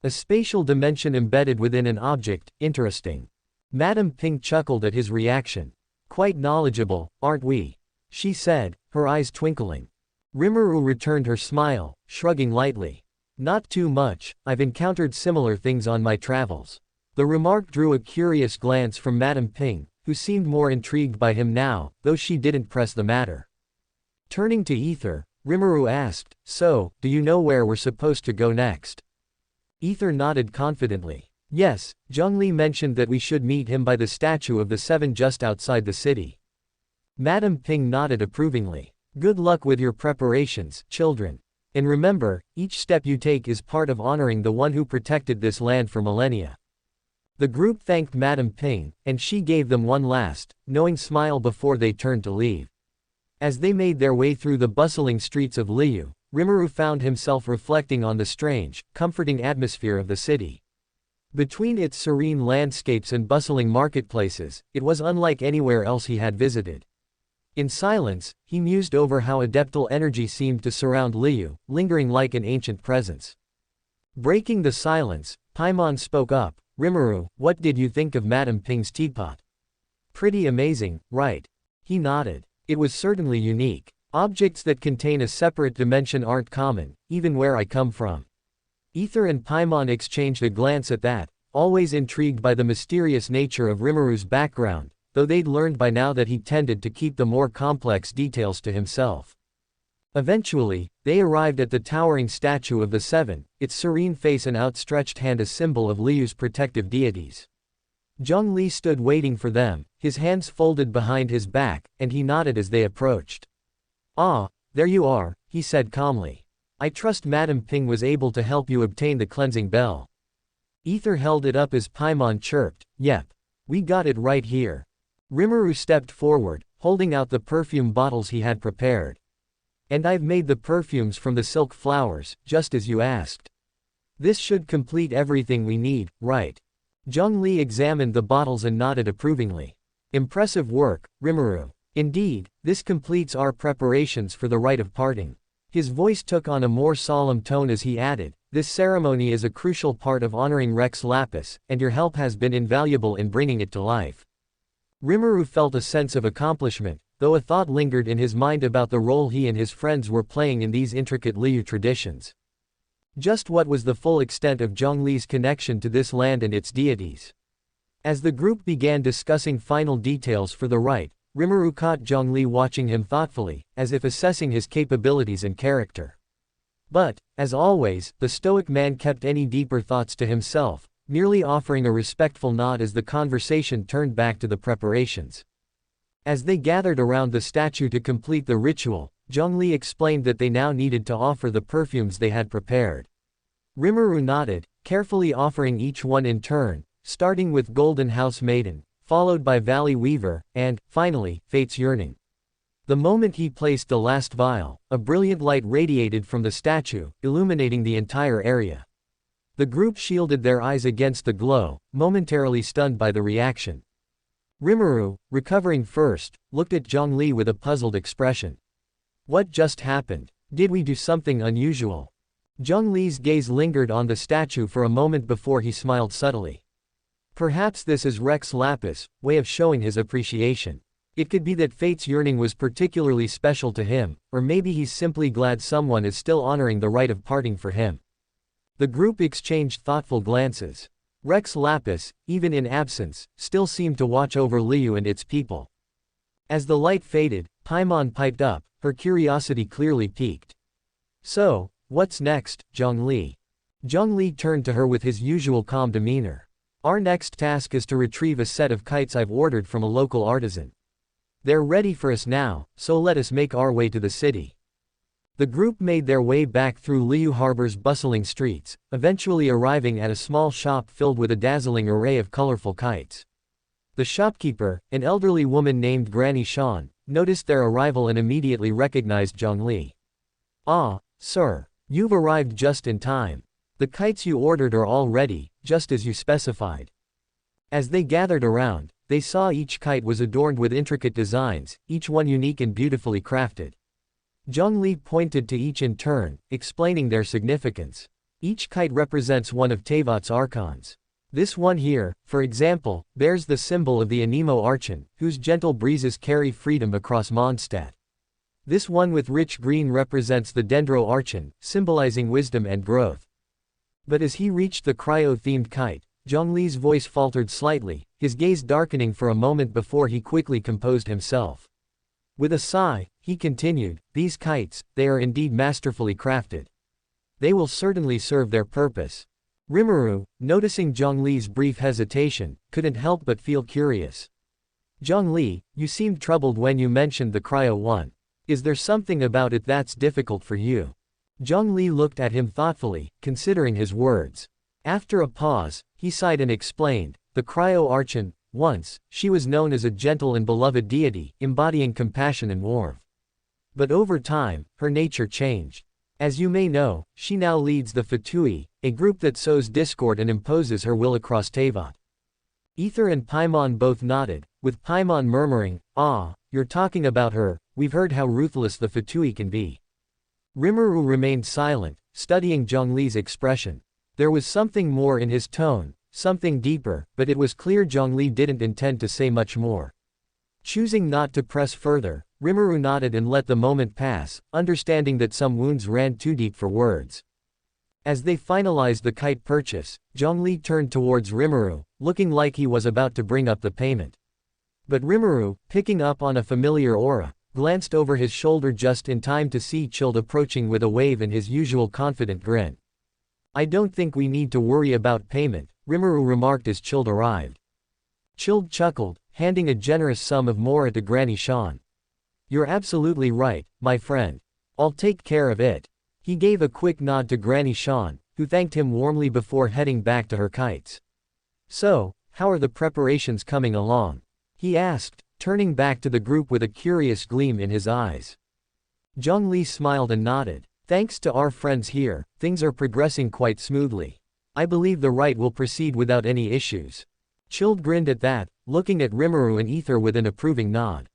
A spatial dimension embedded within an object, interesting. Madame Ping chuckled at his reaction. "Quite knowledgeable, aren't we?" she said, her eyes twinkling. Rimuru returned her smile, shrugging lightly. "Not too much, I've encountered similar things on my travels." The remark drew a curious glance from Madame Ping, who seemed more intrigued by him now, though she didn't press the matter. Turning to Ether, Rimuru asked, "So, do you know where we're supposed to go next?" Ether nodded confidently. "Yes, Zhongli mentioned that we should meet him by the statue of the Seven just outside the city." Madame Ping nodded approvingly. "Good luck with your preparations, children. And remember, each step you take is part of honoring the one who protected this land for millennia." The group thanked Madame Ping, and she gave them one last, knowing smile before they turned to leave. As they made their way through the bustling streets of Liu, Rimuru found himself reflecting on the strange, comforting atmosphere of the city. Between its serene landscapes and bustling marketplaces, it was unlike anywhere else he had visited. In silence, he mused over how adeptal energy seemed to surround Liu, lingering like an ancient presence. Breaking the silence, Paimon spoke up. "Rimuru, what did you think of Madame Ping's teapot?" "Pretty amazing, right?" He nodded. "It was certainly unique. Objects that contain a separate dimension aren't common, even where I come from." Ether and Paimon exchanged a glance at that, always intrigued by the mysterious nature of Rimuru's background, though they'd learned by now that he tended to keep the more complex details to himself. Eventually, they arrived at the towering statue of the Seven, its serene face and outstretched hand a symbol of Liu's protective deities. Zhongli stood waiting for them, his hands folded behind his back, and he nodded as they approached. "Ah, there you are," he said calmly. "I trust Madame Ping was able to help you obtain the cleansing bell." Ether held it up as Paimon chirped, "Yep. We got it right here." Rimuru stepped forward, holding out the perfume bottles he had prepared. "And I've made the perfumes from the silk flowers, just as you asked. This should complete everything we need, right?" Zhongli examined the bottles and nodded approvingly. "Impressive work, Rimuru. Indeed, this completes our preparations for the rite of parting." His voice took on a more solemn tone as he added, "This ceremony is a crucial part of honoring Rex Lapis, and your help has been invaluable in bringing it to life." Rimuru felt a sense of accomplishment, though a thought lingered in his mind about the role he and his friends were playing in these intricate Liu traditions. Just what was the full extent of Zhongli's connection to this land and its deities? As the group began discussing final details for the rite, Rimuru caught Zhongli watching him thoughtfully, as if assessing his capabilities and character. But, as always, the stoic man kept any deeper thoughts to himself, merely offering a respectful nod as the conversation turned back to the preparations. As they gathered around the statue to complete the ritual, Zhongli explained that they now needed to offer the perfumes they had prepared. Rimuru nodded, carefully offering each one in turn, starting with Golden House Maiden, followed by Valley Weaver, and, finally, Fate's Yearning. The moment he placed the last vial, a brilliant light radiated from the statue, illuminating the entire area. The group shielded their eyes against the glow, momentarily stunned by the reaction. Rimuru, recovering first, looked at Zhongli with a puzzled expression. What just happened? Did we do something unusual? Zhongli's gaze lingered on the statue for a moment before he smiled subtly. Perhaps this is Rex Lapis' way of showing his appreciation. It could be that Fate's Yearning was particularly special to him, or maybe he's simply glad someone is still honoring the rite of parting for him. The group exchanged thoughtful glances. Rex Lapis, even in absence, still seemed to watch over Liu and its people. As the light faded, Paimon piped up, her curiosity clearly piqued. So, what's next, Zhongli? Zhongli turned to her with his usual calm demeanor. Our next task is to retrieve a set of kites I've ordered from a local artisan. They're ready for us now, so let us make our way to the city. The group made their way back through Liu Harbor's bustling streets, eventually arriving at a small shop filled with a dazzling array of colorful kites. The shopkeeper, an elderly woman named Granny Shan, noticed their arrival and immediately recognized Zhongli. Ah, sir, you've arrived just in time. The kites you ordered are all ready, just as you specified. As they gathered around, they saw each kite was adorned with intricate designs, each one unique and beautifully crafted. Zhongli pointed to each in turn, explaining their significance. Each kite represents one of Teyvat's archons. This one here, for example, bears the symbol of the Anemo Archon, whose gentle breezes carry freedom across Mondstadt. This one with rich green represents the Dendro Archon, symbolizing wisdom and growth. But as he reached the cryo-themed kite, Zhongli's voice faltered slightly, his gaze darkening for a moment before he quickly composed himself. With a sigh, he continued, these kites, they are indeed masterfully crafted. They will certainly serve their purpose. Rimuru, noticing Zhongli's brief hesitation, couldn't help but feel curious. Zhongli, you seemed troubled when you mentioned the cryo one. Is there something about it that's difficult for you? Zhongli looked at him thoughtfully, considering his words. After a pause, he sighed and explained, the cryo Archon, once, she was known as a gentle and beloved deity, embodying compassion and warmth. But over time, her nature changed. As you may know, she now leads the Fatui, a group that sows discord and imposes her will across Teyvat. Ether and Paimon both nodded, with Paimon murmuring, ah, you're talking about her, we've heard how ruthless the Fatui can be. Rimuru remained silent, studying Zhongli's expression. There was something more in his tone, something deeper, but it was clear Zhongli didn't intend to say much more. Choosing not to press further, Rimuru nodded and let the moment pass, understanding that some wounds ran too deep for words. As they finalized the kite purchase, Zhongli turned towards Rimuru, looking like he was about to bring up the payment. But Rimuru, picking up on a familiar aura, glanced over his shoulder just in time to see Chilled approaching with a wave and his usual confident grin. I don't think we need to worry about payment, Rimuru remarked as Chilled arrived. Chilled chuckled, handing a generous sum of mora to Granny Shan. You're absolutely right, my friend. I'll take care of it. He gave a quick nod to Granny Shan, who thanked him warmly before heading back to her kites. So, how are the preparations coming along? He asked, turning back to the group with a curious gleam in his eyes. Zhongli smiled and nodded. Thanks to our friends here, things are progressing quite smoothly. I believe the rite will proceed without any issues. Chilled grinned at that, looking at Rimuru and Ether with an approving nod.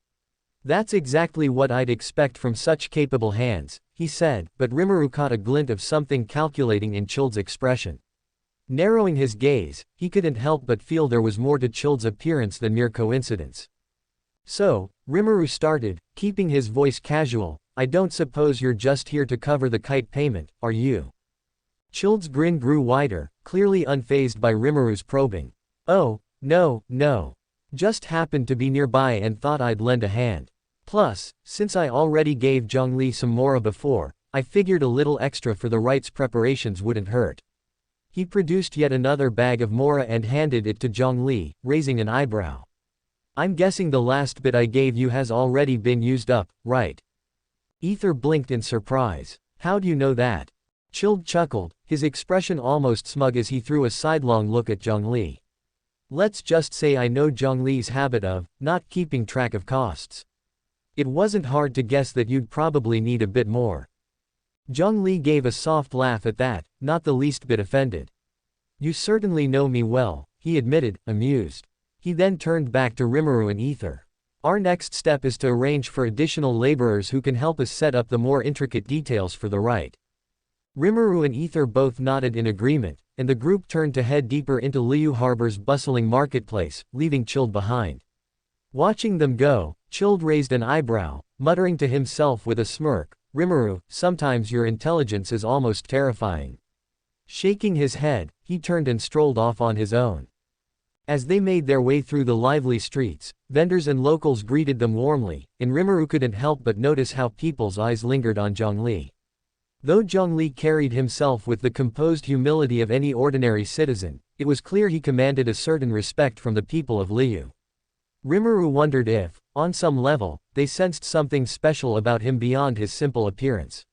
That's exactly what I'd expect from such capable hands, he said, but Rimuru caught a glint of something calculating in Chilled's expression. Narrowing his gaze, he couldn't help but feel there was more to Chilled's appearance than mere coincidence. So, Rimuru started, keeping his voice casual, I don't suppose you're just here to cover the kite payment, are you? Chilled's grin grew wider, clearly unfazed by Rimuru's probing. Oh, no. Just happened to be nearby and thought I'd lend a hand. Plus, since I already gave Zhongli some mora before, I figured a little extra for the rites preparations wouldn't hurt. He produced yet another bag of mora and handed it to Zhongli, raising an eyebrow. I'm guessing the last bit I gave you has already been used up, right? Ether blinked in surprise. How do you know that? Chilled chuckled, his expression almost smug as he threw a sidelong look at Zhongli. Let's just say I know Zhongli's habit of not keeping track of costs. It wasn't hard to guess that you'd probably need a bit more. Zhongli gave a soft laugh at that, not the least bit offended. You certainly know me well, he admitted, amused. He then turned back to Rimuru and Ether. Our next step is to arrange for additional laborers who can help us set up the more intricate details for the rite. Rimuru and Ether both nodded in agreement, and the group turned to head deeper into Liu Harbor's bustling marketplace, leaving Chilled behind. Watching them go, Chilled raised an eyebrow, muttering to himself with a smirk, Rimuru, sometimes your intelligence is almost terrifying. Shaking his head, he turned and strolled off on his own. As they made their way through the lively streets, vendors and locals greeted them warmly, and Rimuru couldn't help but notice how people's eyes lingered on Zhongli. Though Zhongli carried himself with the composed humility of any ordinary citizen, it was clear he commanded a certain respect from the people of Liu. Rimuru wondered if, on some level, they sensed something special about him beyond his simple appearance.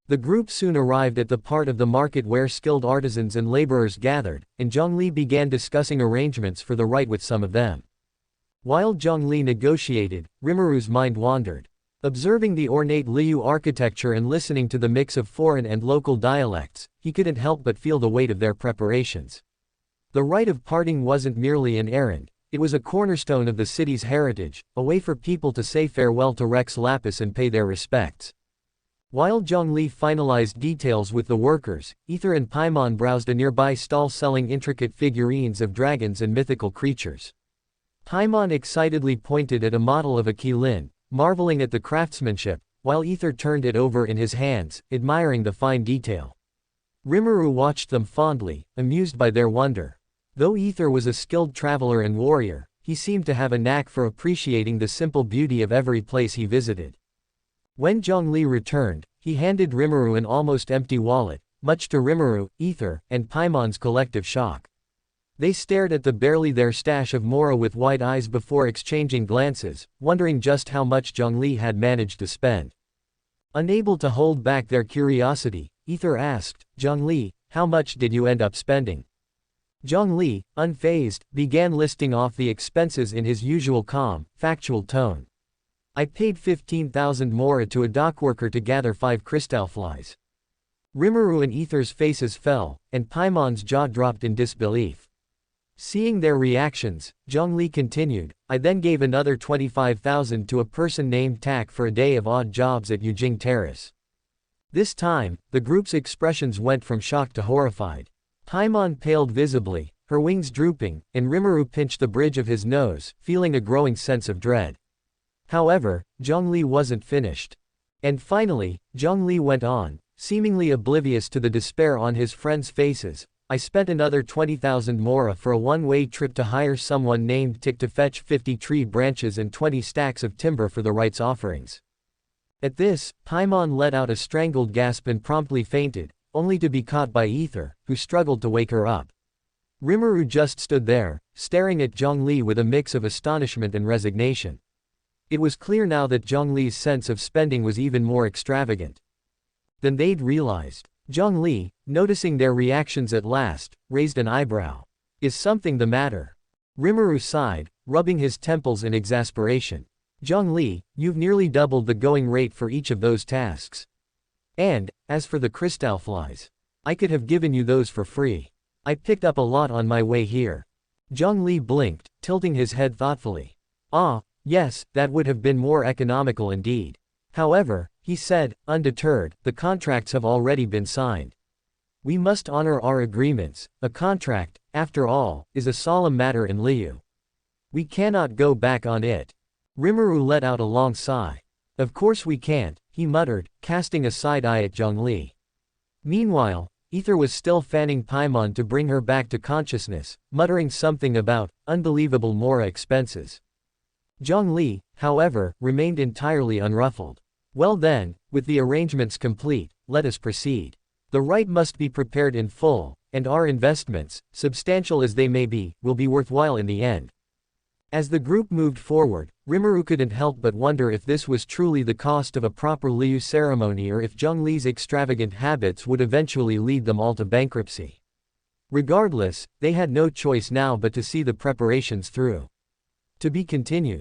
The group soon arrived at the part of the market where skilled artisans and laborers gathered, and Zhongli began discussing arrangements for the rite with some of them. While Zhongli negotiated, Rimuru's mind wandered. Observing the ornate Liu architecture and listening to the mix of foreign and local dialects, he couldn't help but feel the weight of their preparations. The rite of parting wasn't merely an errand, it was a cornerstone of the city's heritage, a way for people to say farewell to Rex Lapis and pay their respects. While Zhongli finalized details with the workers, Ether and Paimon browsed a nearby stall selling intricate figurines of dragons and mythical creatures. Paimon excitedly pointed at a model of a Qilin, marveling at the craftsmanship, while Ether turned it over in his hands, admiring the fine detail. Rimuru watched them fondly, amused by their wonder. Though Ether was a skilled traveler and warrior, he seemed to have a knack for appreciating the simple beauty of every place he visited. When Zhongli returned, he handed Rimuru an almost empty wallet, much to Rimuru, Ether, and Paimon's collective shock. They stared at the barely there stash of mora with wide eyes before exchanging glances, wondering just how much Zhongli had managed to spend. Unable to hold back their curiosity, Ether asked, Zhongli, how much did you end up spending? Zhongli, unfazed, began listing off the expenses in his usual calm, factual tone. I paid 15,000 mora to a dockworker to gather 5 crystalflies. Rimuru and Ether's faces fell, and Paimon's jaw dropped in disbelief. Seeing their reactions, Zhongli continued, I then gave another 25,000 to a person named Tak for a day of odd jobs at Yujing Terrace. This time, the group's expressions went from shocked to horrified. Paimon paled visibly, her wings drooping, and Rimuru pinched the bridge of his nose, feeling a growing sense of dread. However, Zhongli wasn't finished. And finally, Zhongli went on, seemingly oblivious to the despair on his friends' faces. I spent another 20,000 mora for a one-way trip to hire someone named Tik to fetch 50 tree branches and 20 stacks of timber for the rite's offerings. At this, Paimon let out a strangled gasp and promptly fainted, only to be caught by Ether, who struggled to wake her up. Rimuru just stood there, staring at Zhongli with a mix of astonishment and resignation. It was clear now that Zhongli's sense of spending was even more extravagant than they'd realized. Zhongli, noticing their reactions at last, raised an eyebrow. Is something the matter? Rimuru sighed, rubbing his temples in exasperation. Zhongli, you've nearly doubled the going rate for each of those tasks. And, as for the crystalflies, I could have given you those for free. I picked up a lot on my way here. Zhongli blinked, tilting his head thoughtfully. Ah, yes, that would have been more economical indeed. However, he said, undeterred, the contracts have already been signed. We must honor our agreements. A contract, after all, is a solemn matter in Liu. We cannot go back on it. Rimuru let out a long sigh. Of course we can't, he muttered, casting a side eye at Zhongli. Meanwhile, Ether was still fanning Paimon to bring her back to consciousness, muttering something about unbelievable mora expenses. Zhongli, however, remained entirely unruffled. Well then, with the arrangements complete, let us proceed. The rite must be prepared in full, and our investments, substantial as they may be, will be worthwhile in the end. As the group moved forward, Rimuru couldn't help but wonder if this was truly the cost of a proper Liu ceremony or if Zheng Li's extravagant habits would eventually lead them all to bankruptcy. Regardless, they had no choice now but to see the preparations through. To be continued.